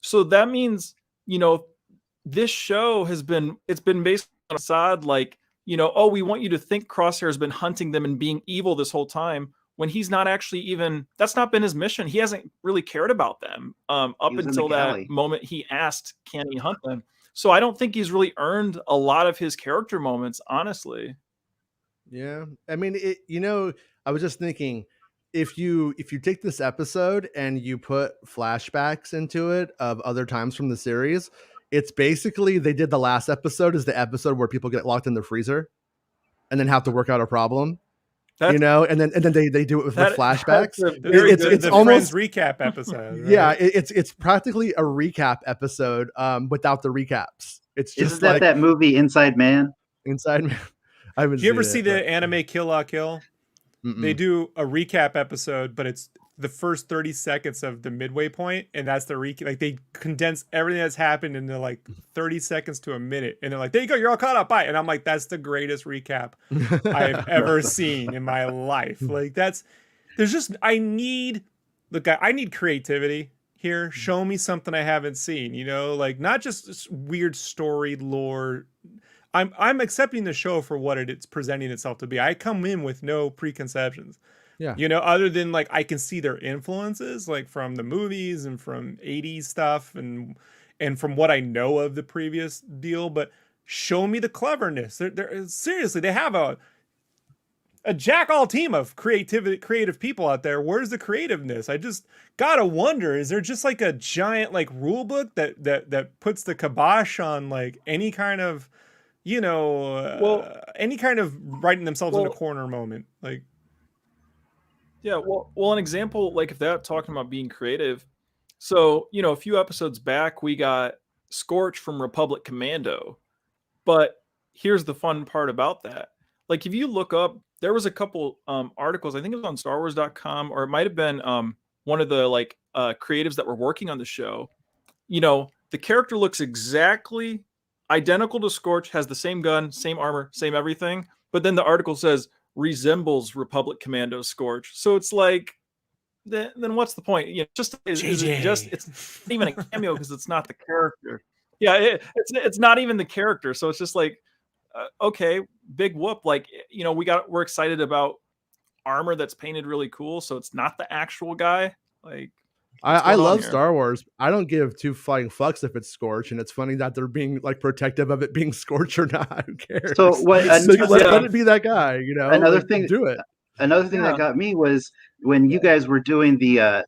so that means, you know, this show it's been based on Assad, like, you know, oh, we want you to think Crosshair has been hunting them and being evil this whole time, when he's not actually even, that's not been his mission. He hasn't really cared about them up until that moment he asked, can he hunt them? So I don't think he's really earned a lot of his character moments, honestly. Yeah. I mean, you know, I was just thinking, if you take this episode and you put flashbacks into it of other times from the series, it's basically, they did the last episode is the episode where people get locked in the freezer and then have to work out a problem. you know, and then they do it with flashbacks. It's almost Friends recap episode. Right? Yeah, it's practically a recap episode without the recaps. It's just Isn't that movie Inside Man? Inside Man. I haven't. Do you ever see the anime Kill La Kill? They do a recap episode, but it's the first 30 seconds of the midway point, and that's the recap. Like they condense everything that's happened into like 30 seconds to a minute, and they're like, "There you go, you're all caught up." Bye. And I'm like, "That's the greatest recap I've ever seen in my life." Like I need creativity here. Show me something I haven't seen. You know, like not just weird story lore. I'm accepting the show for what it's presenting itself to be. I come in with no preconceptions. Yeah. You know, other than like I can see their influences like from the movies and from 80s stuff and from what I know of the previous deal, but show me the cleverness. They're seriously, they have a jack-all team of creative people out there. Where's the creativeness? I just gotta wonder, is there just like a giant like rule book that puts the kibosh on like any kind of any kind of writing themselves in a corner moment? Like, yeah, well, an example, like if they're talking about being creative, so, a few episodes back, we got Scorch from Republic Commando, but here's the fun part about that. Like, if you look up, there was a couple articles, I think it was on StarWars.com, or it might have been one of the like creatives that were working on the show. The character looks exactly identical to Scorch, has the same gun, same armor, same everything. But then the article says resembles Republic Commando Scorch. So it's like, then what's the point? It's not even a cameo because it's not the character. Yeah, it's not even the character. So it's just like, okay, big whoop. Like, we're excited about armor that's painted really cool. So it's not the actual guy. Like, I love Star Wars. I don't give two flying fucks if it's Scorch, and it's funny that they're being like protective of it being Scorch or not. Who cares? So what? Let it be that guy. Another thing, do it. Another thing that got me was when you guys were doing the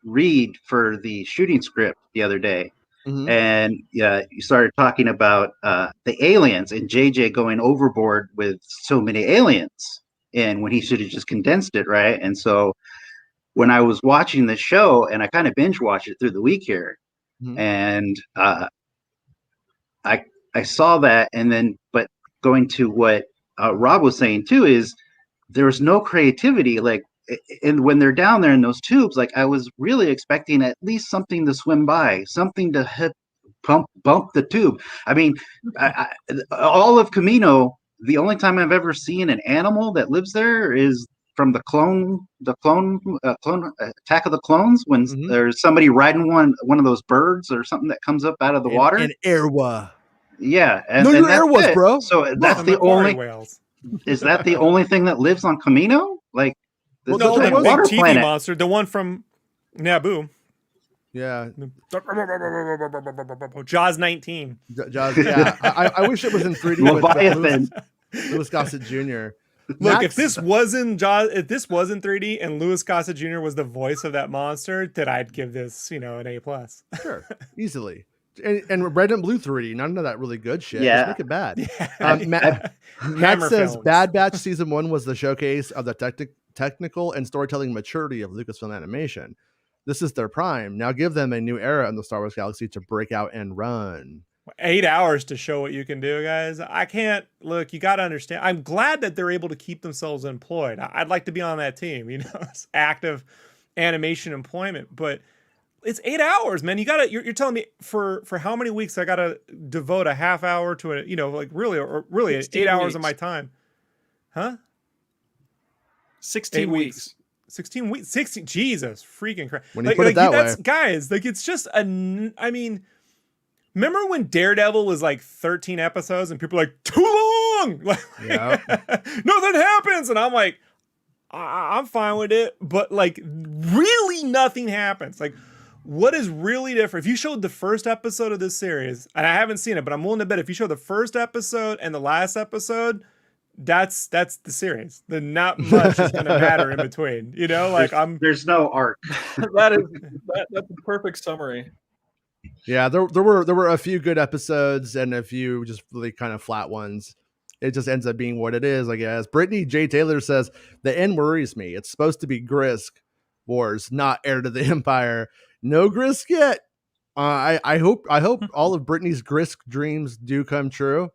read for the shooting script the other day, and you started talking about the aliens and JJ going overboard with so many aliens, and when he should have just condensed it, right? And so when I was watching the show, and I kind of binge watched it through the week here, and I saw that, and then but going to what Rob was saying too is there was no creativity, like, and when they're down there in those tubes, like I was really expecting at least something to swim by, something to hit, bump the tube. I mean, all of Camino, the only time I've ever seen an animal that lives there is from the clone Attack of the Clones, when there's somebody riding one of those birds or something that comes up out of the water. An Airwa. Yeah, and your Airwas, bro. So that's the only. Is that the only thing that lives on Camino? Like, the big TV planet monster, the one from Naboo. Yeah. Jaws 19. Jaws. Yeah. I wish it was in 3D. Leviathan. Louis Gossett Jr. Look, if this wasn't 3D and Louis Gossett Jr. was the voice of that monster, then I'd give this, an A+. Sure, easily. And red and blue 3D, none of that really good shit. Yeah, just make it bad. Matt says films. Bad Batch season 1 was the showcase of the technical and storytelling maturity of Lucasfilm Animation. This is their prime. Now give them a new era in the Star Wars galaxy to break out and run. 8 hours to show what you can do, guys. I can't look. You got to understand. I'm glad that they're able to keep themselves employed. I'd like to be on that team. It's active animation employment, but it's 8 hours, man. You gotta. You're telling me for how many weeks I gotta devote a half hour to it? Really 8 hours of my time, huh? 16 weeks. 16 weeks. 16. Jesus freaking Christ! When you put it that way, guys, like it's just I mean. Remember when Daredevil was like 13 episodes and people were like, too long? Nothing happens. And I'm like, I'm fine with it. But like, really nothing happens. Like, what is really different? If you showed the first episode of this series, and I haven't seen it, but I'm willing to bet if you show the first episode and the last episode, that's the series. Then not much is going to matter in between. There's no arc. That's a perfect summary. Yeah, there were a few good episodes and a few just really kind of flat ones. it just ends up being what it is, I guess. Brittany J. Taylor says the end worries me. It's supposed to be Grisk Wars, not Heir to the Empire. No Grisk yet. I hope all of Brittany's Grisk dreams do come true,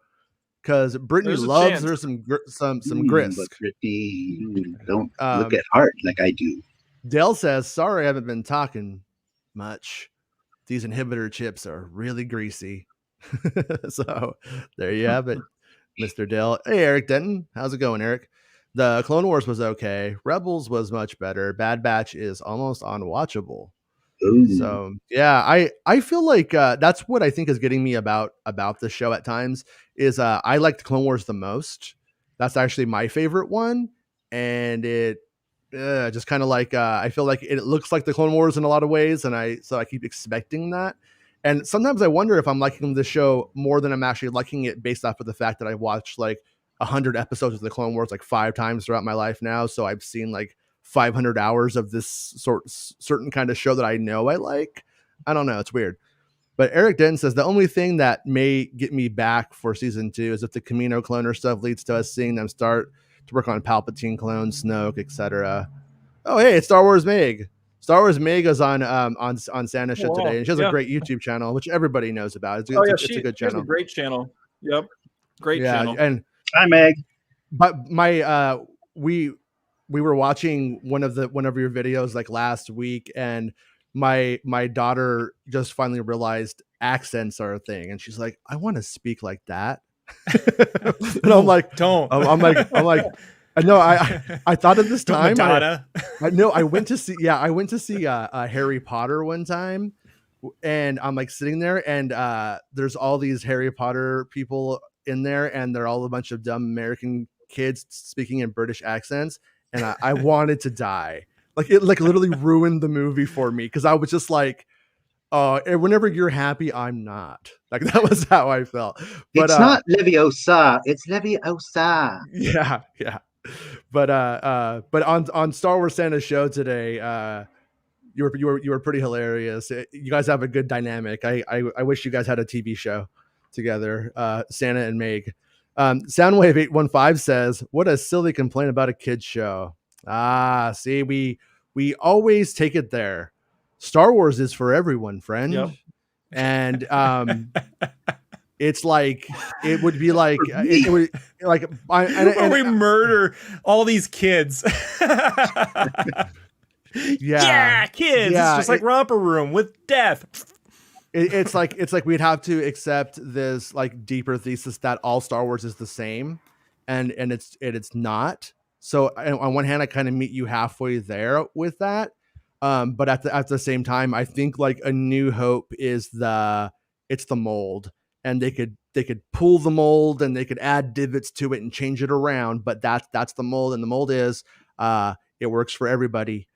because Brittany There's a loves chance. her some But Grisk. Brittany, don't look at heart like I do. Dale says, sorry, I haven't been talking much. These inhibitor chips are really greasy. So there you have it, Mr. Dale. Hey, Eric Denton. How's it going, Eric? The Clone Wars was okay. Rebels was much better. Bad Batch is almost unwatchable. Ooh. So yeah, I feel like that's what I think is getting me about the show at times is I liked Clone Wars the most. That's actually my favorite one, and it just kind of like I feel like it looks like the Clone Wars in a lot of ways, and I keep expecting that. And sometimes I wonder if I'm liking the show more than I'm actually liking it based off of the fact that I watched like 100 episodes of the Clone Wars like 5 times throughout my life now. So I've seen like 500 hours of this certain kind of show that I know I like. I don't know. It's weird. But Eric Denton says the only thing that may get me back for season 2 is if the Camino cloner stuff leads to us seeing them start to work on Palpatine clones, Snoke, etc. Oh, hey, it's Star Wars Meg. Star Wars Meg is on Santa Show today, and she has a great YouTube channel, which everybody knows about. It's a good channel. She has a great channel. Yep, great channel. And hi, Meg. But my we were watching one of your videos like last week, and my daughter just finally realized accents are a thing, and she's like, I want to speak like that. And I'm like, don't. I'm like, I know. I thought of this time. I went to see Harry Potter one time, and I'm like sitting there, and there's all these Harry Potter people in there, and they're all a bunch of dumb American kids speaking in British accents, and I wanted to die. Like it literally ruined the movie for me, because I was just like, whenever you're happy, I'm not. Like that was how I felt. But it's not Leviosa, it's Leviosa. Yeah. But on Star Wars Santa Show today, you were pretty hilarious. You guys have a good dynamic. I wish you guys had a TV show together, Santa and Meg. Soundwave 815 says, "What a silly complaint about a kids show." See, we always take it there. Star Wars is for everyone, friend. Yep. And it's like it would be like it would like we murder all these kids. Yeah, kids. Yeah, it's just like Romper Room with death. It's like we'd have to accept this like deeper thesis that all Star Wars is the same, and it's not. So on one hand, I kind of meet you halfway there with that, but at the same time, I think like A New Hope is the mold, and they could pull the mold and they could add divots to it and change it around, but that's the mold, and the mold is it works for everybody.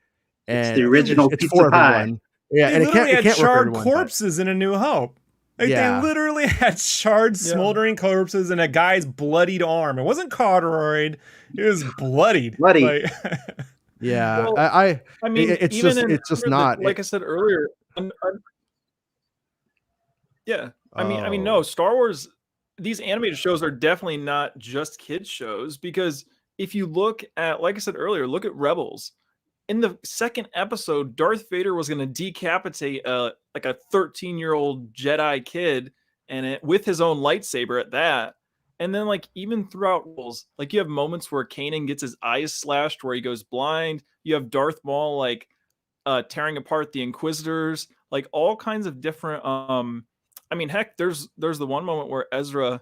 And it's the original it's pizza for pie. everyone. Yeah, they and it can't charred work corpses in A New Hope. Like Yeah. they literally had charred, smoldering corpses and a guy's bloodied arm. It wasn't corduroyed; it was bloodied. Bloody. Yeah, Well, I mean, it's even just not like I said earlier. Yeah, I mean, Oh. no, Star Wars. These animated shows are definitely not just kids shows, because if you look at, like I said earlier, look at Rebels. In the second episode, Darth Vader was going to decapitate like a 13-year-old Jedi kid, and with his own lightsaber at that. And then like even throughout Rebels, like you have moments where Kanan gets his eyes slashed, where he goes blind. You have Darth Maul like tearing apart the Inquisitors, like all kinds of different. I mean, heck, there's the one moment where Ezra,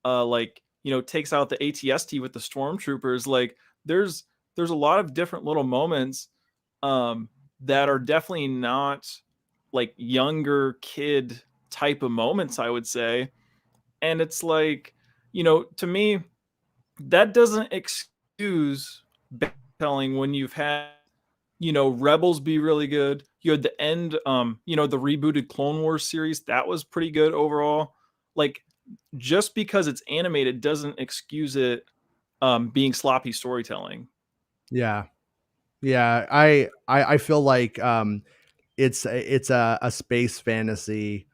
like takes out the ATST with the stormtroopers. Like there's a lot of different little moments that are definitely not like younger kid type of moments, I would say. And it's like, to me, that doesn't excuse telling when you've had, Rebels be really good. You had the end, the rebooted Clone Wars series. That was pretty good overall. Like, just because it's animated doesn't excuse it being sloppy storytelling. Yeah. I feel like it's a space fantasy,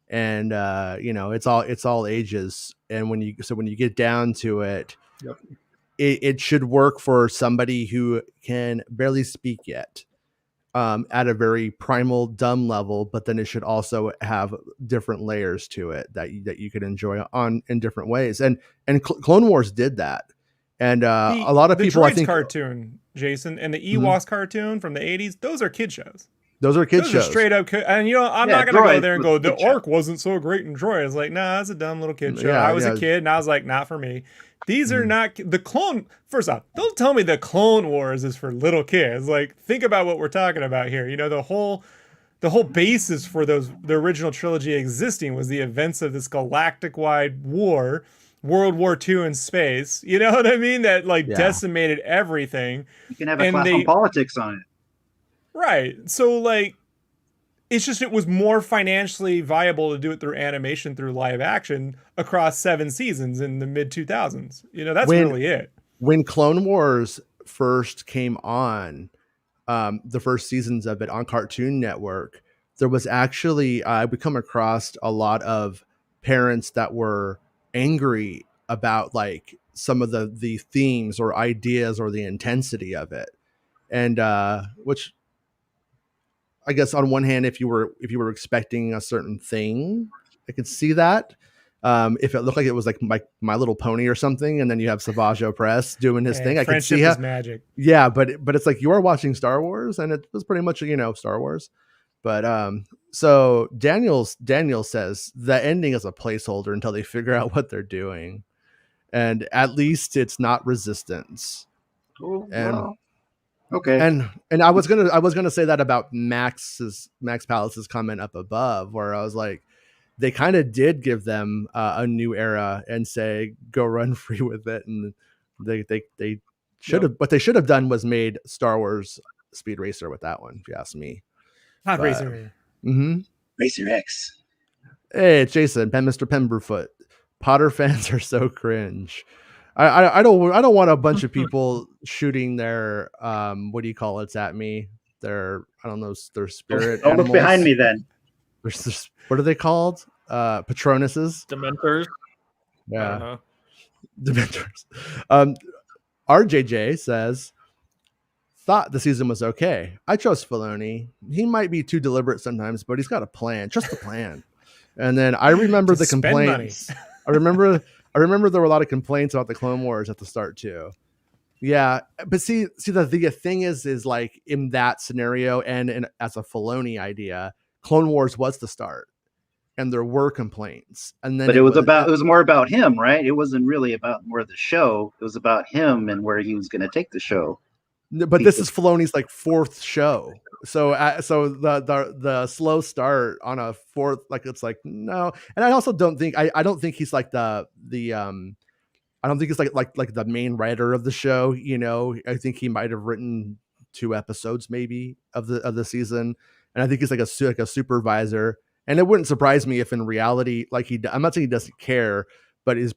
and it's all ages. And when you get down to it, Yep. it should work for somebody who can barely speak yet, at a very primal dumb level, but then it should also have different layers to it that you could enjoy in different ways. And Clone Wars did that. And a lot of people, I think, cartoon, Jason, and the Mhm. Ewoks cartoon from the 80s, those are kid shows. those are kids Those shows. are straight up, and I'm Yeah, not gonna go Droid there and was go, a the kid show. arc wasn't so great in Droid. It's like, nah, that's a dumb little kid show. Yeah, I was yeah. a kid, and I was like, not for me. These are Mhm. not the clone. First off, don't tell me the Clone Wars is for little kids. Like, think about what we're talking about here. The whole basis for the original trilogy existing was the events of this galactic-wide war, World War II in space. You know what I mean? That Yeah. decimated everything. You can have a And class on politics on it. Right. So it was more financially viable to do it through animation, through live action across 7 seasons in the mid 2000s. That's really it. When Clone Wars first came on, the first seasons of it on Cartoon Network, there was actually, we come across a lot of parents that were angry about like some of the themes or ideas or the intensity of it. And which I guess on one hand, if you were expecting a certain thing, I could see that. If it looked like it was like My Little Pony or something, and then you have Savage Opress doing his thing, I could see Friendship is magic. Yeah, but it's like you are watching Star Wars, and it was pretty much Star Wars. But so Daniel says the ending is a placeholder until they figure out what they're doing, and at least it's not Resistance. Oh, And well, okay. and I was gonna say that about Max Palace's comment up above, where I was like, they kind of did give them a new era and say go run free with it, and they should have. What they should have done was made Star Wars Speed Racer with that one, if you ask me. Not But- Racer. Mm-hmm. Racer X. Hey, it's Jason, Mr. Pemberfoot. Potter fans are so cringe. I don't want a bunch of people shooting their what do you call it at me? Their their spirit. Don't look behind me then. What are they called? Patronuses. Dementors. Yeah. Dementors. RJJ says, thought the season was okay. I trust Filoni. He might be too deliberate sometimes, but he's got a plan. Trust the plan. And then I remember To the spend complaints. I remember there were a lot of complaints about the Clone Wars at the start too. Yeah, but see the thing is like in that scenario and as a Filoni idea, Clone Wars was the start, and there were complaints, and then But it was more about him, right? It wasn't really about more of the show. It was about him and where he was going to take the show. But this is Filoni's like 4th show, so the slow start on a 4th, like it's like no. And I also don't think I don't think he's like the I don't think it's like the main writer of the show. I think he might have written 2 episodes maybe of the season, and I think he's like a supervisor. And it wouldn't surprise me if in reality, like I'm not saying he doesn't care, but his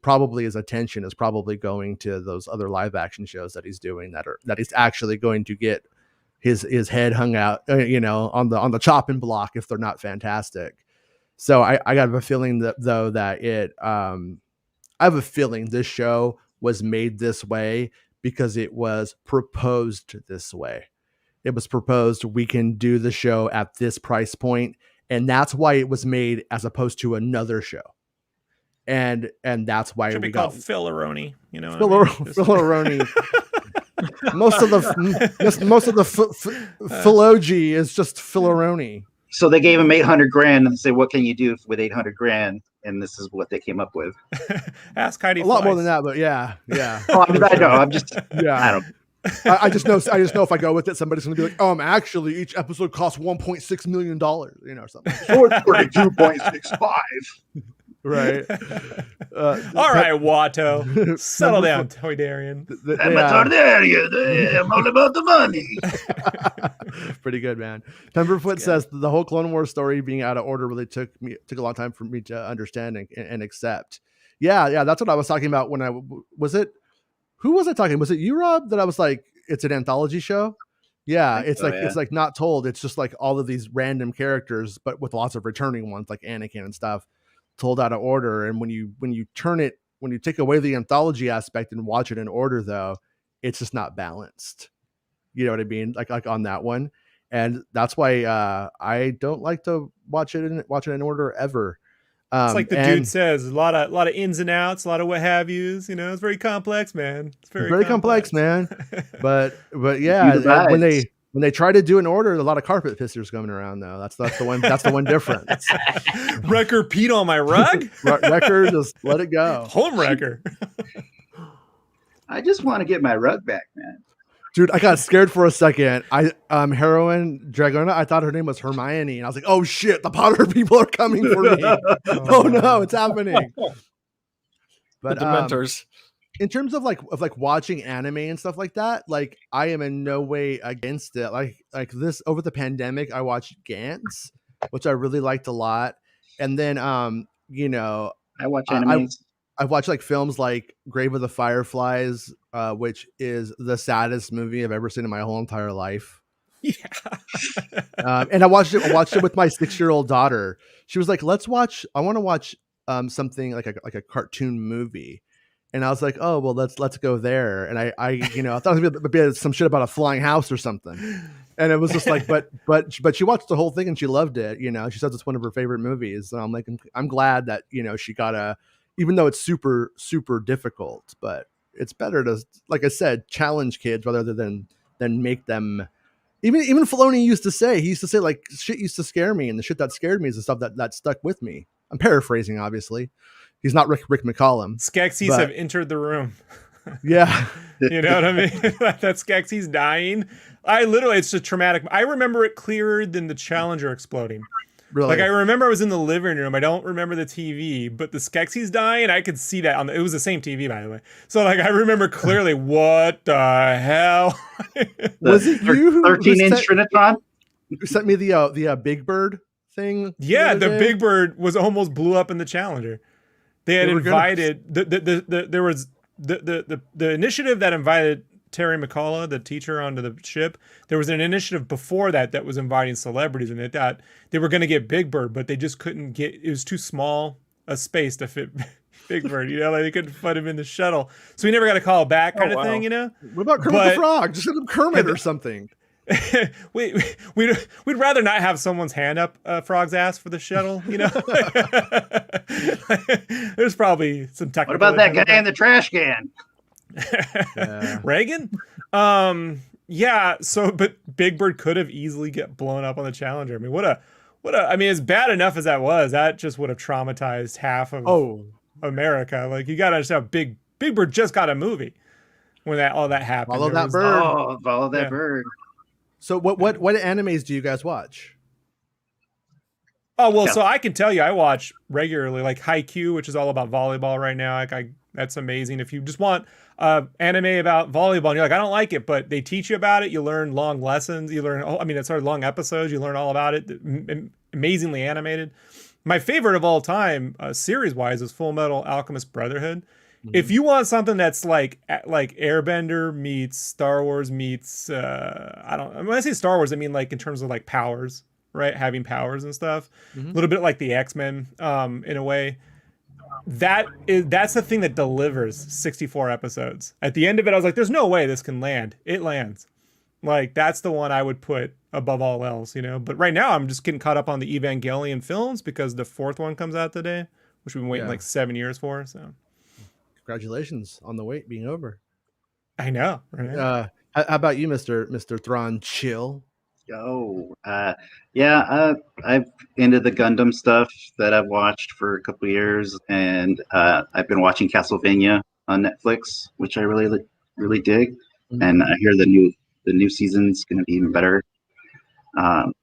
attention is probably going to those other live action shows that he's doing that he's actually going to get his head hung out, on the chopping block if they're not fantastic. So I got a feeling that I have a feeling this show was made this way because it was proposed this way. It was proposed, we can do the show at this price point, and that's why it was made as opposed to another show. And that's why Should be called Filoroni. Filoroni. most of the philology is just Filoroni. So they gave him $800,000 and said, "What can you do with $800,000?" And this is what they came up with. Ask Heidi. A lot more than that, but yeah. Oh, I know. I'm just. Yeah. I don't. I just know if I go with it, somebody's gonna be like, actually, each episode costs $1.6 million, something. Or 42.65. Right. All right, Watto. Settle down, Toydarian. I'm all about the money. Pretty good, man. Pemberfoot says the whole Clone Wars story being out of order really took a long time for me to understand and accept. Yeah, that's what I was talking about when who was I talking? Was it you, Rob? That I was like, it's an anthology show. Yeah, think so, yeah. it's like not told. It's just like all of these random characters, but with lots of returning ones like Anakin and stuff, told out of order. And when you take away the anthology aspect and watch it in order, though, it's just not balanced. You know what I mean? Like on that one, and that's why I don't like to watch it in order ever. It's like the dude says, a lot of ins and outs, a lot of what have yous. You know, it's very complex, man. It's very complex, man. But yeah, when they try to do an order, a lot of carpet pissers coming around though. That's the one. That's the one difference. Wrecker peed on my rug. Wrecker, just let it go. Home wrecker. I just want to get my rug back, man. Dude, I got scared for a second. Heroine Dragona, I thought her name was Hermione, and I was like, "Oh shit, the Potter people are coming for me!" Oh no, it's happening. But the Dementors. In terms of like watching anime and stuff like that, like I am in no way against it. Like this over the pandemic, I watched Gantz, which I really liked a lot, and then you know, I watch animes. I've watched like films like Grave of the Fireflies, which is the saddest movie I've ever seen in my whole entire life. Yeah. And I watched it with my 6-year-old daughter. She was like, I want to watch something like a cartoon movie. And I was like, oh, well, let's go there. And I I thought it would be some shit about a flying house or something. And it was just like, but she watched the whole thing and she loved it. She says it's one of her favorite movies. And I'm like, I'm glad that, she got even though it's super, super difficult, but it's better to, like I said, challenge kids rather than make them. Even Filoni used to say like shit used to scare me, and the shit that scared me is the stuff that stuck with me. I'm paraphrasing, obviously. He's not Rick McCallum. Skeksis have entered the room. Yeah. You know what I mean? That Skeksis dying. It's just traumatic. I remember it clearer than the Challenger exploding. Really? Like I remember I was in the living room. I don't remember the TV, but the Skeksis dying, I could see that it was the same TV, by the way. So like I remember clearly. What the hell? Was it you? 13-inch Trinitron? You sent me the Big Bird thing. Yeah, the Big Bird was almost blew up in the Challenger. They had invited there was the initiative that invited Terry McCullough, the teacher, onto the ship. There was an initiative before that was inviting celebrities, and they thought they were going to get Big Bird, but they just couldn't get. It was too small a space to fit Big Bird. Like they couldn't put him in the shuttle, so we never got a call back, kind of thing. What about Kermit the Frog? Just send him Kermit or something. We'd rather not have someone's hand up Frog's ass for the shuttle. There's probably some technical. What about that guy in the trash can? Yeah. Reagan? Yeah, so but Big Bird could have easily get blown up on the Challenger. I mean, I mean, as bad enough as that was, that just would have traumatized half of America. Like you gotta understand, Big Bird just got a movie when all that happened. Follow that bird. Follow that bird. So what animes do you guys watch? Oh, well, so I can tell you I watch regularly, like Haikyuu, which is all about volleyball right now. That's amazing. If you just want anime about volleyball and you're like, I don't like it, but they teach you about it. You learn long lessons. You learn, it's long episodes. You learn all about it. Amazingly animated. My favorite of all time, series-wise, is Full Metal Alchemist Brotherhood. Mm-hmm. If you want something that's like Airbender meets Star Wars meets, when I say Star Wars, I mean like in terms of like powers, right? Having powers and stuff. Mm-hmm. A little bit like the X-Men in a way. That's the thing that delivers 64 episodes. At the end of it, I was like, there's no way this can land. It lands. Like, that's the one I would put above all else, But right now, I'm just getting caught up on the Evangelion films because the 4th one comes out today, which we've been waiting like 7 years for. So, congratulations on the wait being over. I know. Right? How about you, Mr. Thrawn Chill? I've into the Gundam stuff that I've watched for a couple of years, and I've been watching Castlevania on Netflix, which I really dig. Mm-hmm. And I hear the new season's going to be even better. And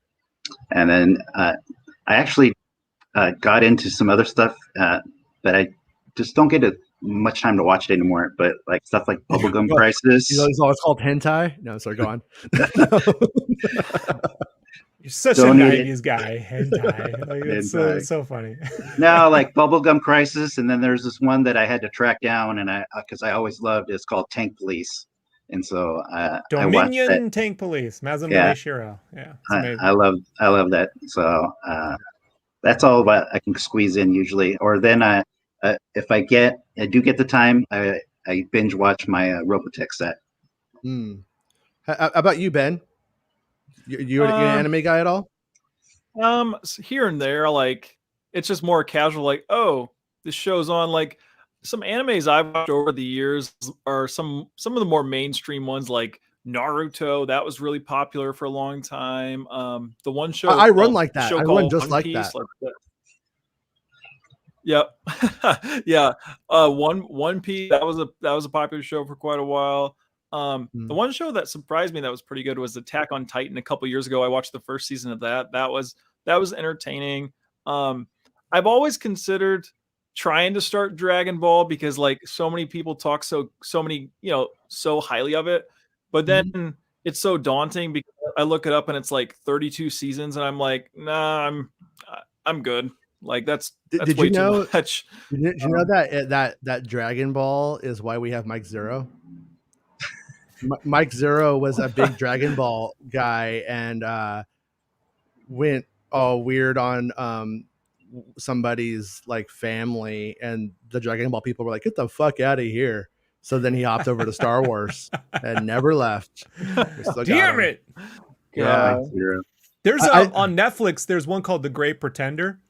then I actually got into some other stuff, but I just don't get much time to watch it anymore. But like stuff like Bubblegum Crisis. It's called hentai? No, sorry, go on. You're such a 90s guy. Hentai. Like, it's so funny. No, like Bubblegum Crisis, and then there's this one that I had to track down, and because I always loved it. It's called Tank Police, And so I watched that. Dominion Tank Police, Mazamune Shiro. Yeah, it's amazing. I love that. So that's all what I can squeeze in usually. Or then if I do get the time, I binge watch my Robotech set. How about you, Ben? You an anime guy at all? Here and there, like it's just more casual. Like, oh, this show's on. Like some animes I've watched over the years are some of the more mainstream ones, like Naruto. That was really popular for a long time. The one show I run like that. I run just like that. Yep. Yeah. One Piece, that was a popular show for quite a while. The one show that surprised me that was pretty good was Attack on Titan a couple years ago. I watched the first season of that. That was entertaining. I've always considered trying to start Dragon Ball because like so many people talk so many, so highly of it, but then it's so daunting because I look it up and it's like 32 seasons and I'm like, nah, I'm good. Like that's way too much. Did you know that Dragon Ball is why we have Mike Zero? Mike Zero was a big Dragon Ball guy and went all weird on somebody's like family, and the Dragon Ball people were like, "Get the fuck out of here!" So then he hopped over to Star Wars and never left. Damn it! Yeah. There's on Netflix. There's one called The Great Pretender.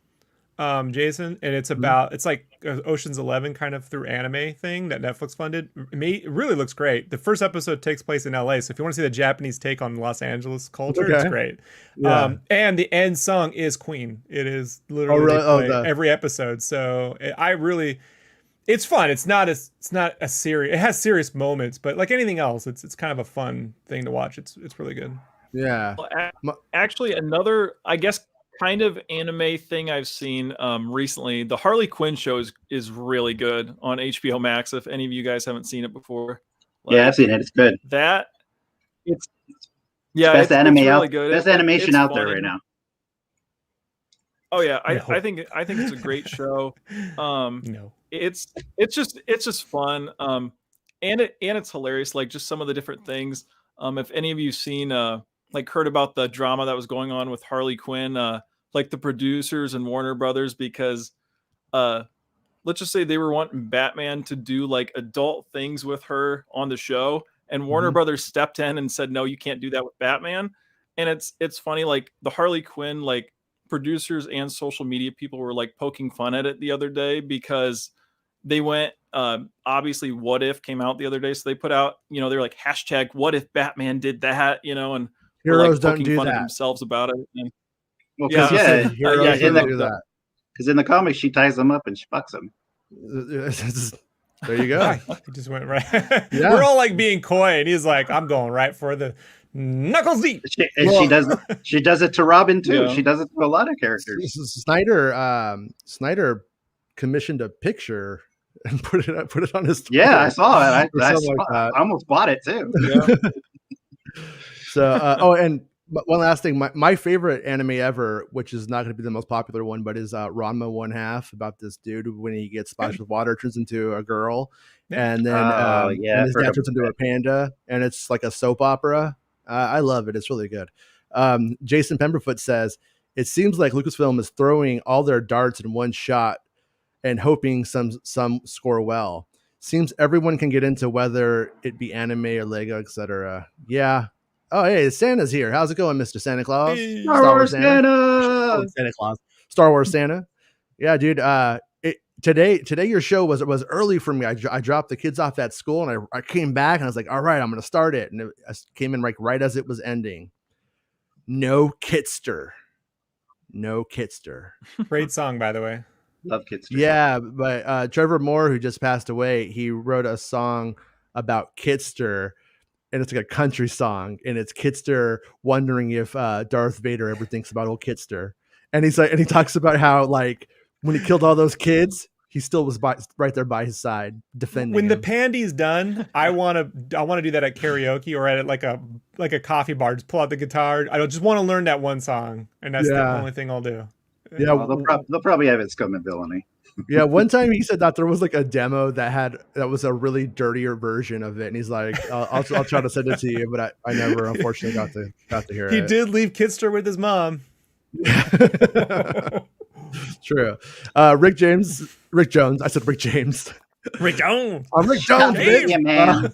Jason, and it's about it's like Ocean's 11 kind of through anime thing that Netflix funded. It really looks great. The first episode takes place in LA, so if you want to see the Japanese take on Los Angeles culture, it's great. Yeah. And the end song is Queen. It is literally every episode. So it's fun. It's not a serious. It has serious moments, but like anything else, it's kind of a fun thing to watch. It's really good. Yeah. Well, actually, another, I guess, kind of anime thing I've seen recently, the Harley Quinn show is really good on HBO Max. If any of you guys haven't seen it before, I've seen it. It's good. It's best anime it's really out, good. Best animation out there right now. Oh yeah, I think it's a great show. It's just fun. And it's hilarious. Like just some of the different things. If any of you seen like heard about the drama that was going on with Harley Quinn, like the producers and Warner Brothers, because let's just say they were wanting Batman to do like adult things with her on the show, and Warner Brothers stepped in and said, no, you can't do that with Batman. And it's funny, like the Harley Quinn, like producers and social media people were like poking fun at it the other day because they went, obviously What If came out the other day. So they put out, they're like hashtag what if Batman did that, and heroes like don't do fun that at themselves about it. And, heroes don't do that. Because in the comics, she ties them up and she fucks them. There you go. He just went right. Yeah. We're all like being coy, and he's like, I'm going right for the knuckles deep. She does it to Robin too. Yeah. She does it to a lot of characters. Snyder commissioned a picture and put it on his Twitter. Yeah, I saw it. I almost bought it too. Yeah. So and one last thing, my favorite anime ever, which is not going to be the most popular one, but is Ranma 1/2, about this dude when he gets splashed with water turns into a girl, and then and his dad turns into a panda, and it's like a soap opera. I love it. It's really good. Jason Pemberfoot says, it seems like Lucasfilm is throwing all their darts in one shot and hoping some score well. Seems everyone can get into, whether it be anime or Lego, etc. Yeah. Oh, hey, Santa's here. How's it going, Mr. Santa Claus? Hey, Star Wars Santa. Santa Claus. Star Wars Santa. Yeah, dude. Today your show was early for me. I dropped the kids off at school, and I came back, and I was like, all right, I'm going to start it. And I came in like right as it was ending. No Kitster. Great song, by the way. Love Kitster. Yeah, but Trevor Moore, who just passed away, he wrote a song about Kitster, and it's like a country song, and it's Kitster wondering if Darth Vader ever thinks about old Kitster. And he's like, and he talks about how like when he killed all those kids, he still was right there by his side defending when him. The pandy's done, I want to do that at karaoke or at like a coffee bar. Just pull out the guitar. I just want to learn that one song, and that's the only thing I'll do. Yeah, Well, they'll probably have it Scum and Villainy. yeah. One time he said that there was like a demo that was a really dirtier version of it, and he's like, "I'll try to send it to you," but I never, unfortunately, got to hear He it. did leave Kitster with his mom. True. Rick Jones. I said Rick James. Rick Jones. I'm Rick Jones, bitch. Yeah, man.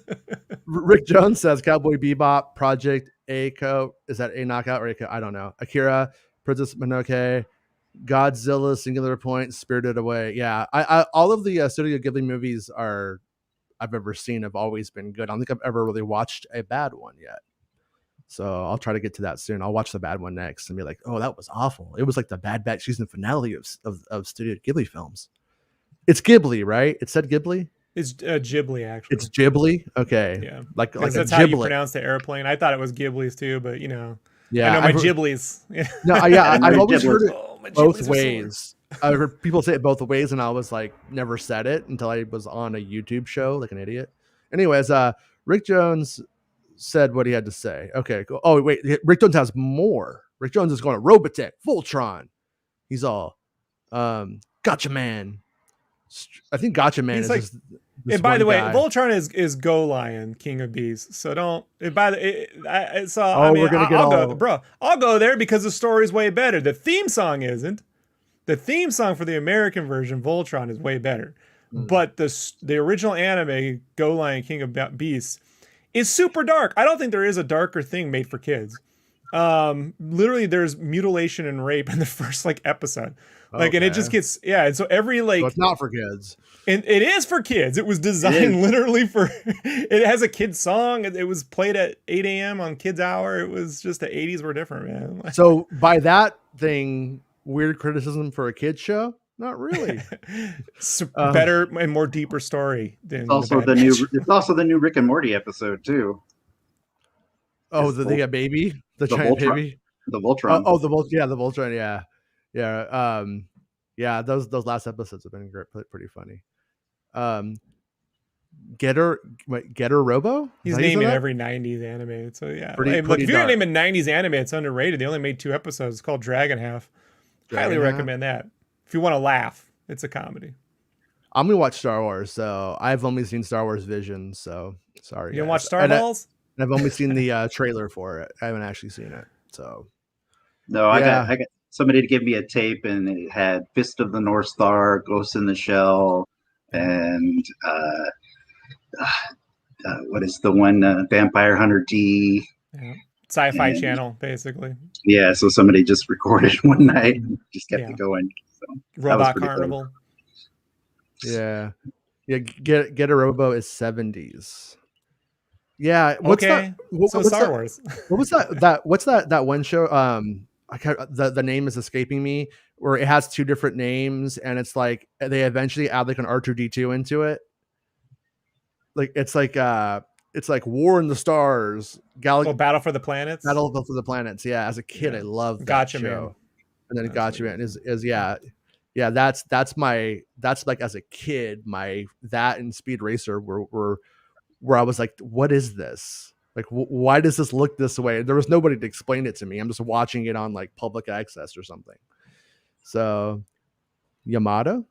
Rick Jones says Cowboy Bebop, Project Aiko. Is that a knockout or Aiko? I don't know. Akira, Princess Mononoke, Godzilla, Singular Point, Spirited Away. Yeah, I all of the Studio Ghibli movies I've ever seen have always been good. I don't think I've ever really watched a bad one yet. So I'll try to get to that soon. I'll watch the bad one next and be like, oh, that was awful. It was like the Bad Batch season finale of Studio Ghibli films. It's Ghibli, right? It said Ghibli? It's Ghibli, actually. It's Ghibli? Okay. Yeah. Like that's a how you giblet. pronounce the airplane. I thought it was Ghibli's too, but Yeah, I know my Ghibli's. No, yeah, I've always heard it my both Ghibli's are ways. I heard people say it both ways, and I was like, never said it until I was on a YouTube show like an idiot. Anyways, Rick Jones said what he had to say. Okay, cool. Oh, wait, Rick Jones has more. Rick Jones is going to Robotech, Voltron. He's all, Gotcha Man. I think Gotcha Man He's is like, just and by the way, guy. Voltron is Go Lion, King of Beasts. So don't. We're gonna get I'll go there because the story's way better. The theme song isn't. The theme song for the American version, Voltron, is way better. But the original anime, Go Lion, King of Beasts, is super dark. I don't think there is a darker thing made for kids. Literally, there's mutilation and rape in the first episode. And it just gets and so every So it's not for kids. And it is for kids. It was designed literally for. It has a kid's song. It was played at 8 a.m. on Kids Hour. It was just the 80s were different, man. So by that thing, weird criticism for a kids show? Not really. It's better and more deeper story than It's also the new Rick and Morty episode too. Oh, the baby, the giant Voltron. baby, The Voltron. the Voltron, yeah. Those last episodes have been great, pretty funny. Getter Robo. He's naming every 90s anime. So yeah, Pretty if you're dark. naming 90s anime, it's underrated. They only made 2 episodes. It's called Dragon Half. Highly recommend that. If you want to laugh, it's a comedy. I'm gonna watch Star Wars, so I've only seen Star Wars Visions. So sorry. You didn't watch Star Wars? I've only seen the trailer for it. I haven't actually seen it. So no, I got somebody to give me a tape, and it had Fist of the North Star, Ghost in the Shell, and what is the one, Vampire Hunter D? Yeah. Sci-Fi Channel, basically. Yeah, so somebody just recorded one night and just kept it going. So Robot Carnival. Cool. Yeah. Get a Robo is 70s. Yeah. What's okay. What's Star Wars. What was that? What's that one show? The name is escaping me. Where it has 2 different names, and it's like they eventually add like an R2D2 into it. It's like War in the Stars, Battle for the Planets. Battle for the Planets. Yeah, as a kid, I loved that Gotcha show. Man. And then Gotcha Man is that's like as a kid, that and Speed Racer were where I was like, what is this? Like, why does this look this way? There was nobody to explain it to me. I'm just watching it on like public access or something. So, Yamato?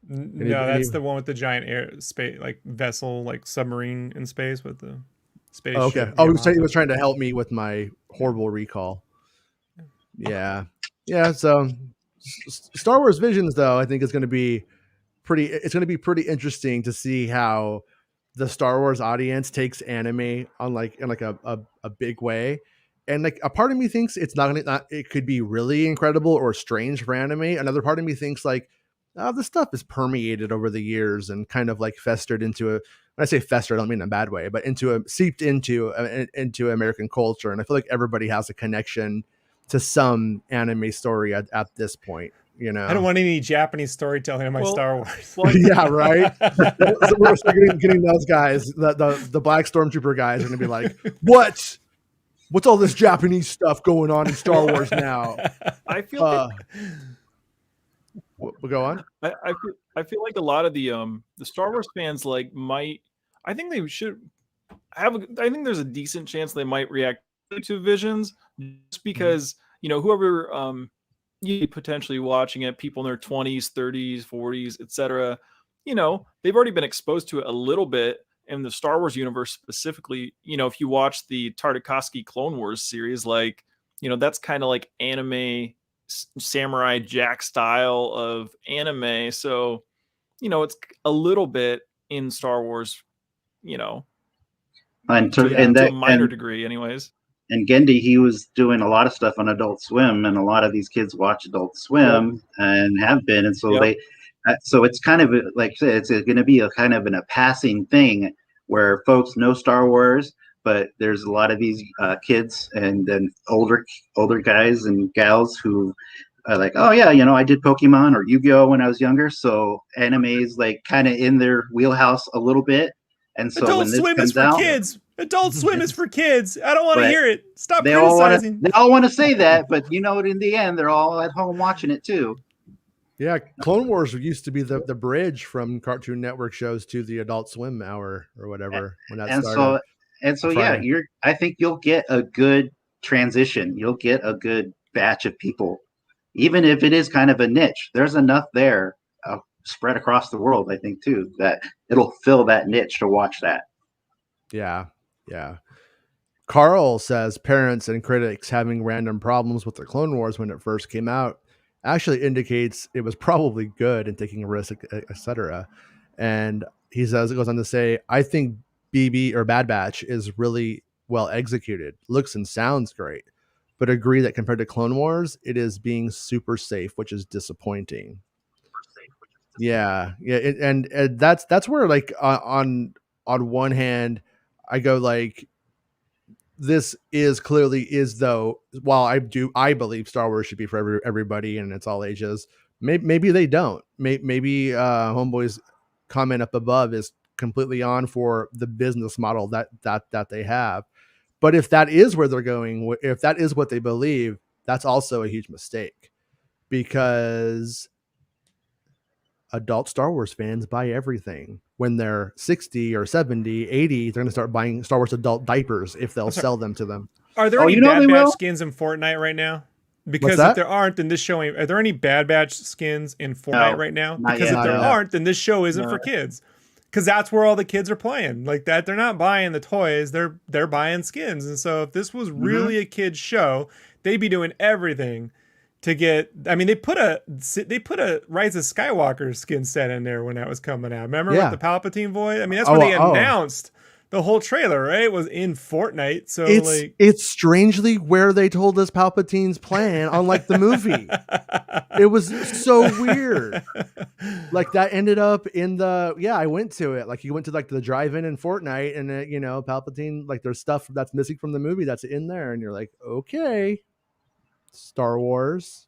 No, that's the one with the giant space vessel, submarine in space with the space. Oh, okay. Oh, he was trying to help me with my horrible recall. Yeah. So, Star Wars Visions, though, I think is going to be pretty interesting to see how the Star Wars audience takes anime on in a big way. And a part of me thinks it's it could be really incredible or strange for anime. Another part of me thinks this stuff is permeated over the years and kind of festered into when I say festered, I don't mean in a bad way, but seeped into American culture. And I feel like everybody has a connection to some anime story at this point. I don't want any Japanese storytelling in my Star Wars. Yeah, right. So we're getting those guys, the Black Stormtrooper guys, are gonna be like, what? What's all this Japanese stuff going on in Star Wars now? I feel we'll go on. I feel like a lot of the Star Wars fans I think they should have. I think there's a decent chance they might react to Visions just because whoever you potentially watching it, people in their 20s, 30s, 40s, etc. You know, they've already been exposed to it a little bit in the Star Wars universe specifically. You know, if you watch the Tartakovsky Clone Wars series, like, you know, that's kind of like anime Samurai Jack style of anime. So, you know, it's a little bit in Star Wars, you know, to a minor degree anyways. And Gendy, he was doing a lot of stuff on Adult Swim, and a lot of these kids watch Adult Swim and have been, and so so it's kind of like I said, it's going to be a kind of a passing thing where folks know Star Wars, but there's a lot of these kids and then older guys and gals who are like, oh yeah, you know, I did Pokemon or Yu-Gi-Oh when I was younger, so anime is like kind of in their wheelhouse a little bit. And so Adult when this Swim comes is for out, kids. Adult Swim is for kids. I don't want to hear it. Stop they criticizing. They all want to say that, but you know, in the end, they're all at home watching it too. Yeah, Clone Wars used to be the bridge from Cartoon Network shows to the Adult Swim hour or whatever when that started. So yeah, I think you'll get a good transition. You'll get a good batch of people, even if it is kind of a niche. There's enough there spread across the world, I think, too, that it'll fill that niche to watch that. Yeah. Carl says parents and critics having random problems with the Clone Wars when it first came out actually indicates it was probably good and taking a risk, etc. And he says, it goes on to say, I think BB or Bad Batch is really well executed, looks and sounds great, but agree that compared to Clone Wars, it is being super safe, which is disappointing. Yeah. And that's where, like, on one hand, I go like, this is clearly though, while I believe Star Wars should be for everybody and it's all ages. Maybe they don't. Maybe Homeboy's comment up above is completely on for the business model that they have. But if that is where they're going, if that is what they believe, that's also a huge mistake, because adult Star Wars fans buy everything. When they're 60 or 70, 80, they're going to start buying Star Wars adult diapers if they'll sell them to them. Are there any Bad Batch skins in Fortnite right now? Because if there aren't, then this show ain't. Are there any Bad Batch skins in Fortnite right now? Because if there aren't, then this show isn't for kids. Because that's where all the kids are playing. Like that, they're not buying the toys; they're buying skins. And so, if this was really a kids show, they'd be doing everything to get. I mean, they put a Rise of Skywalker skin set in there when that was coming out. Remember with the Palpatine voice? I mean, that's when they announced the whole trailer, right? It was in Fortnite. So it's strangely where they told us Palpatine's plan, unlike the movie. It was so weird. Like that ended up in I went to it. Like you went to like the drive-in in Fortnite, and Palpatine, like there's stuff that's missing from the movie that's in there, and you're like, okay, Star Wars,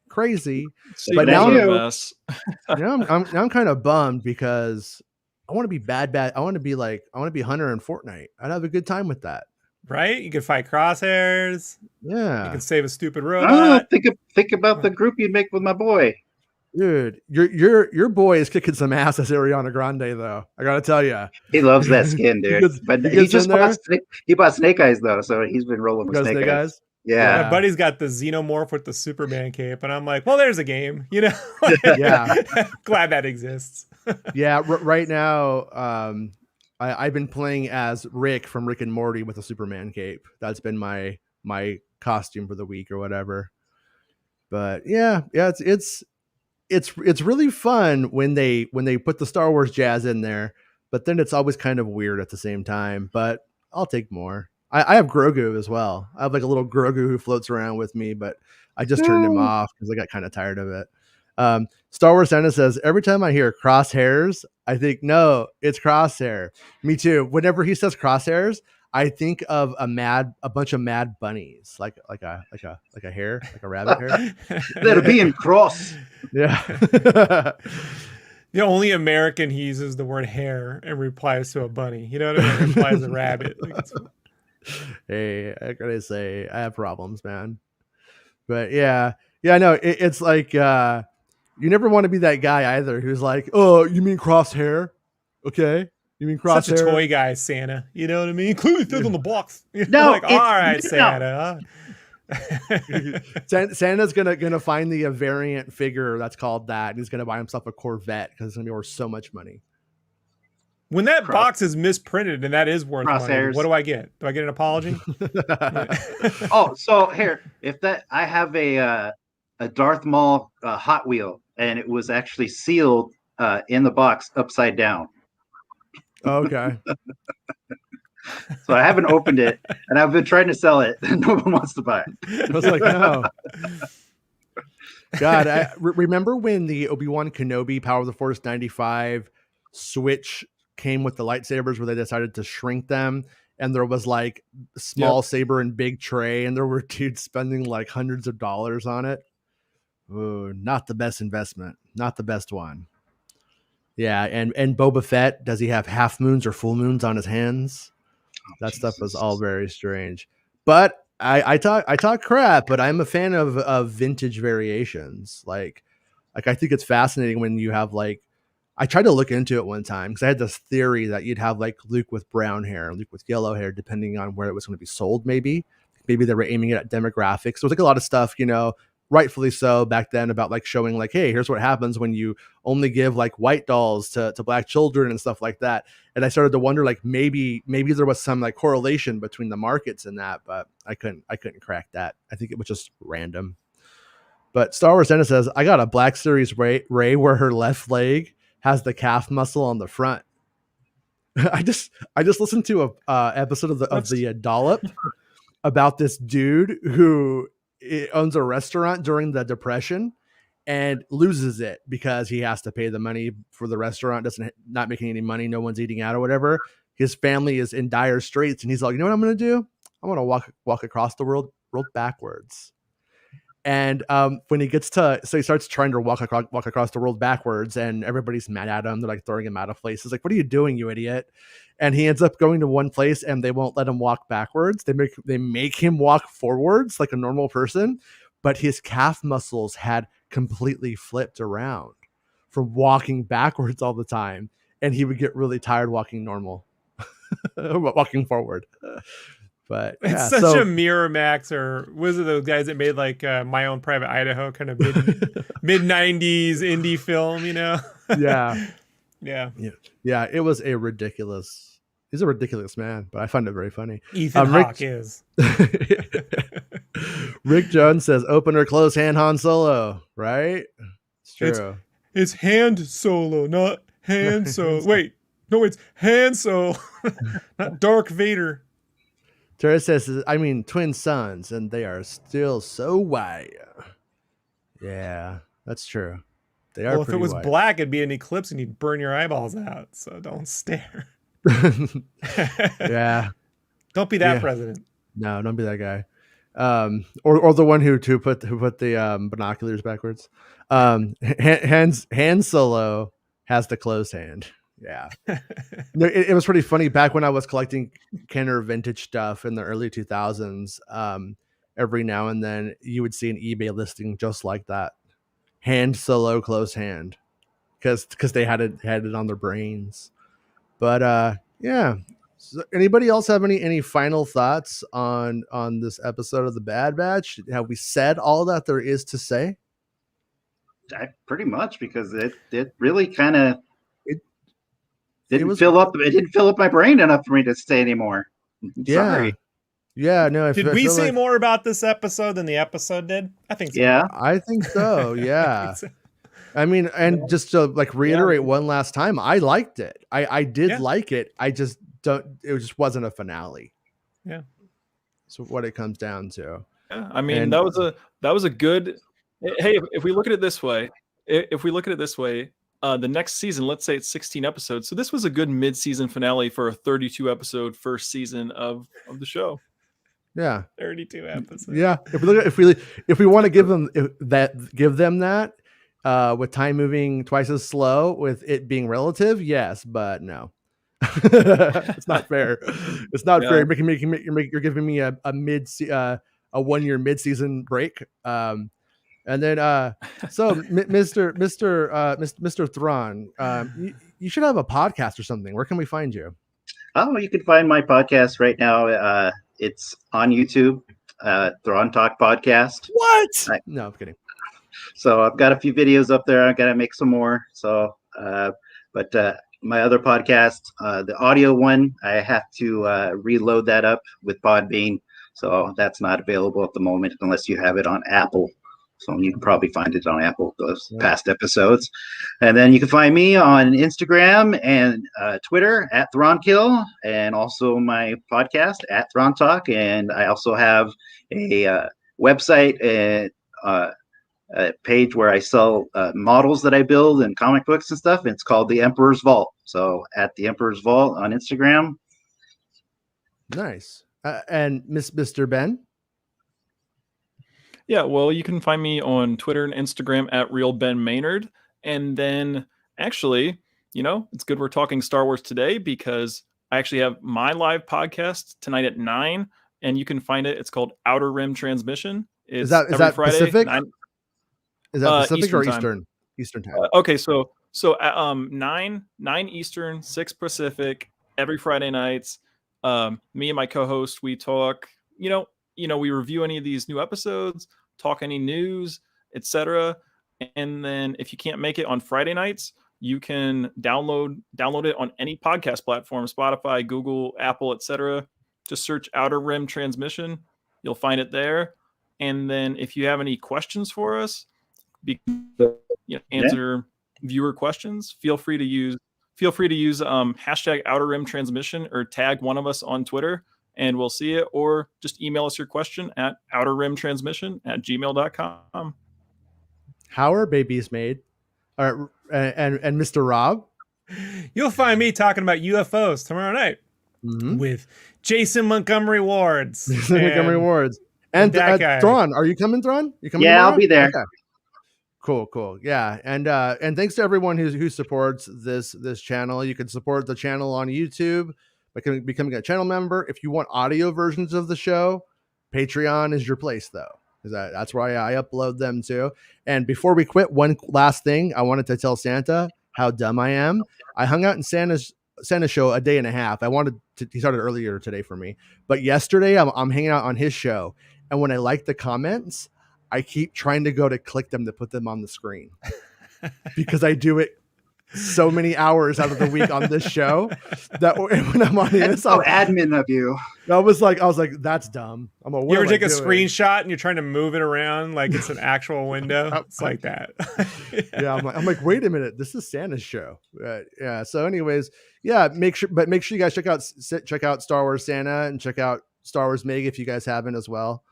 crazy. But now I'm kind of bummed because I want to be bad. I want to be Hunter in Fortnite. I'd have a good time with that. Right? You could fight crosshairs. Yeah. You can save a stupid robot. Think about the group you'd make with my boy. Dude, your boy is kicking some ass as Ariana Grande, though. I gotta tell you, he loves that skin, dude. He bought Snake Eyes though, so he's been rolling with Snake Eyes. Yeah, my buddy's got the Xenomorph with the Superman cape, and I'm like, well, there's a game, Yeah, glad that exists. Yeah, right now, I've been playing as Rick from Rick and Morty with a Superman cape. That's been my costume for the week or whatever. But yeah, it's really fun when they put the Star Wars jazz in there, but then it's always kind of weird at the same time. But I'll take more. I have Grogu as well. I have like a little Grogu who floats around with me, but I just turned him off because I got kind of tired of it. Star Wars Santa says, every time I hear crosshairs, I think, no, it's Crosshair. Me too. Whenever he says crosshairs, I think of a bunch of mad bunnies, like a hare, like a rabbit hare. They're being cross. Yeah. The only American he uses the word hare and replies to a bunny. You know what I mean? Replies a rabbit. Hey, I gotta say, I have problems, man. But yeah, no, it's like you never want to be that guy either who's like, oh, you mean crosshair? Okay. You mean crosshair? Such a toy guy, Santa. You know what I mean? Clearly says on the box. No, like, all right, Santa. Santa's gonna find the variant figure that's called that, and he's gonna buy himself a Corvette because it's gonna be worth so much money. When that box is misprinted and that is worth money, what do I get? Do I get an apology? Oh, so here, if that I have a Darth Maul Hot Wheel, and it was actually sealed in the box upside down. Okay. So I haven't opened it, and I've been trying to sell it, and no one wants to buy it. I was like, no. God, I remember when the Obi-Wan Kenobi Power of the Force 95 Switch came with the lightsabers, where they decided to shrink them, and there was like small saber and big tray, and there were dudes spending like hundreds of dollars on it. Ooh, not the best investment, not the best one. Yeah, and Boba Fett, does he have half moons or full moons on his hands? That stuff was all very strange. But I talk crap, but I'm a fan of vintage variations. Like I think it's fascinating when you have like, I tried to look into it one time because I had this theory that you'd have like Luke with brown hair, Luke with yellow hair, depending on where it was going to be sold. Maybe they were aiming it at demographics. So it was like a lot of stuff, rightfully so back then, about like showing like, hey, here's what happens when you only give like white dolls to black children and stuff like that. And I started to wonder like maybe there was some like correlation between the markets and that, but I couldn't crack that. I think it was just random. But Star Wars Dennis says, I got a Black Series Ray where her left leg has the calf muscle on the front. I just listened to a episode of the Dollop about this dude who owns a restaurant during the Depression and loses it because he has to pay the money for the restaurant, not making any money, no one's eating out or whatever. His family is in dire straits, and he's like, you know what I'm going to do? I'm going to walk across the world backwards. And when he gets so he starts trying to walk across the world backwards, and everybody's mad at him. They're like throwing him out of places. Like, what are you doing, you idiot? And he ends up going to one place, and they won't let him walk backwards. They make him walk forwards like a normal person, but his calf muscles had completely flipped around from walking backwards all the time, and he would get really tired walking forward. But it's such a Miramax, or was it those guys that made like My Own Private Idaho, kind of mid 90s indie film, Yeah. It was a ridiculous. He's a ridiculous man, but I find it very funny. Ethan Hawke is. Rick Jones says, "Open or close hand Han Solo." Right? It's true. It's hand solo, not hand solo. Wait, no, it's hand solo, not Dark Vader. Tara says, I mean, twin sons, and they are still so white. Yeah, that's true. They are. Well, if it was white. Black, it'd be an eclipse, and you'd burn your eyeballs out. So don't stare. Yeah. Don't be that president. No, don't be that guy. Or the one who put the binoculars backwards. Han Solo has the closed hand. Yeah. It was pretty funny back when I was collecting Kenner vintage stuff in the early 2000s. Every now and then you would see an eBay listing just like that. Han Solo closed hand. Because they had it on their brains. But yeah. So anybody else have any final thoughts on this episode of The Bad Batch? Have we said all that there is to say? Pretty much, because it really kind of didn't fill up my brain enough for me to stay anymore. Sorry. Yeah, no. Did we say more about this episode than the episode did? I think so. Yeah. I think so, yeah. I mean, and just to like reiterate one last time, I liked it. I did like it. I just it just wasn't a finale. Yeah. So what it comes down to. Yeah, I mean, that was a good. Hey, if we look at it this way, the next season, let's say it's 16 episodes. So this was a good mid-season finale for a 32 episode first season of the show. Yeah. 32 episodes. Yeah. If we want to give them that with time moving twice as slow, with it being relative, yes, but no. It's not fair. It's not fair. You're giving me a 1 year mid-season break. And then, so Mr. Thrawn, you should have a podcast or something. Where can we find you? Oh, you can find my podcast right now. It's on YouTube. Thrawn Talk Podcast. What? No, I'm kidding. So I've got a few videos up there. I got to make some more. So, but my other podcast, the audio one, I have to reload that up with Podbean. So that's not available at the moment unless you have it on Apple. So you can probably find it on Apple, those past episodes. And then you can find me on Instagram and Twitter at Thronkill, and also my podcast at Thron Talk. And I also have a website and a page where I sell models that I build and comic books and stuff. And it's called The Emperor's Vault. So at The Emperor's Vault on Instagram. Nice. And Mr. Ben? Yeah, well, you can find me on Twitter and Instagram at Real Ben Maynard. And then actually, it's good we're talking Star Wars today, because I actually have my live podcast tonight at 9, and you can find it. It's called Outer Rim Transmission. It's is that Friday, Pacific? 9, is that Pacific Eastern or time. Eastern? Eastern time. Okay, so 9 Eastern, 6 Pacific, every Friday nights. Me and my co-host, we talk, we review any of these new episodes, talk any news, etc. And then if you can't make it on Friday nights, you can download it on any podcast platform, Spotify, Google, Apple, etc. Just search Outer Rim Transmission. You'll find it there. And then if you have any questions for us, answer viewer questions, feel free to use hashtag Outer Rim Transmission, or tag one of us on Twitter, and we'll see it, or just email us your question at outerrimtransmission@gmail.com. How are babies made? And Mr. Rob? You'll find me talking about UFOs tomorrow night with Jason Montgomery Wards. Montgomery Wards. And Thrawn, are you coming, Thrawn? You coming? Yeah, tomorrow? I'll be there. Okay. Cool. Yeah. And thanks to everyone who supports this channel. You can support the channel on YouTube by becoming a channel member. If you want audio versions of the show, Patreon is your place, though. That's where I upload them too. And before we quit, one last thing I wanted to tell Santa how dumb I am. I hung out in Santa's show a day and a half. He started earlier today for me, but yesterday I'm hanging out on his show, and when I like the comments, I keep trying to go to click them to put them on the screen because I do it so many hours out of the week on this show that when I'm on That's so admin of you. I was like, that's dumb. You ever take a screenshot and you're trying to move it around like it's an actual window? It's like that. Yeah, I'm like, wait a minute, this is Santa's show. Yeah. So, anyways, yeah, make sure you guys check out Star Wars Santa and check out Star Wars Meg if you guys haven't as well.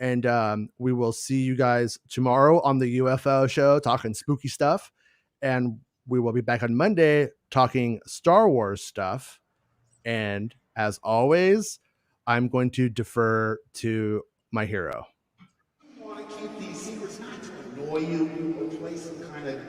And we will see you guys tomorrow on the UFO show talking spooky stuff, and we will be back on Monday talking Star Wars stuff. And as always, I'm going to defer to my hero. You want to keep these secrets not to annoy you or play some kind of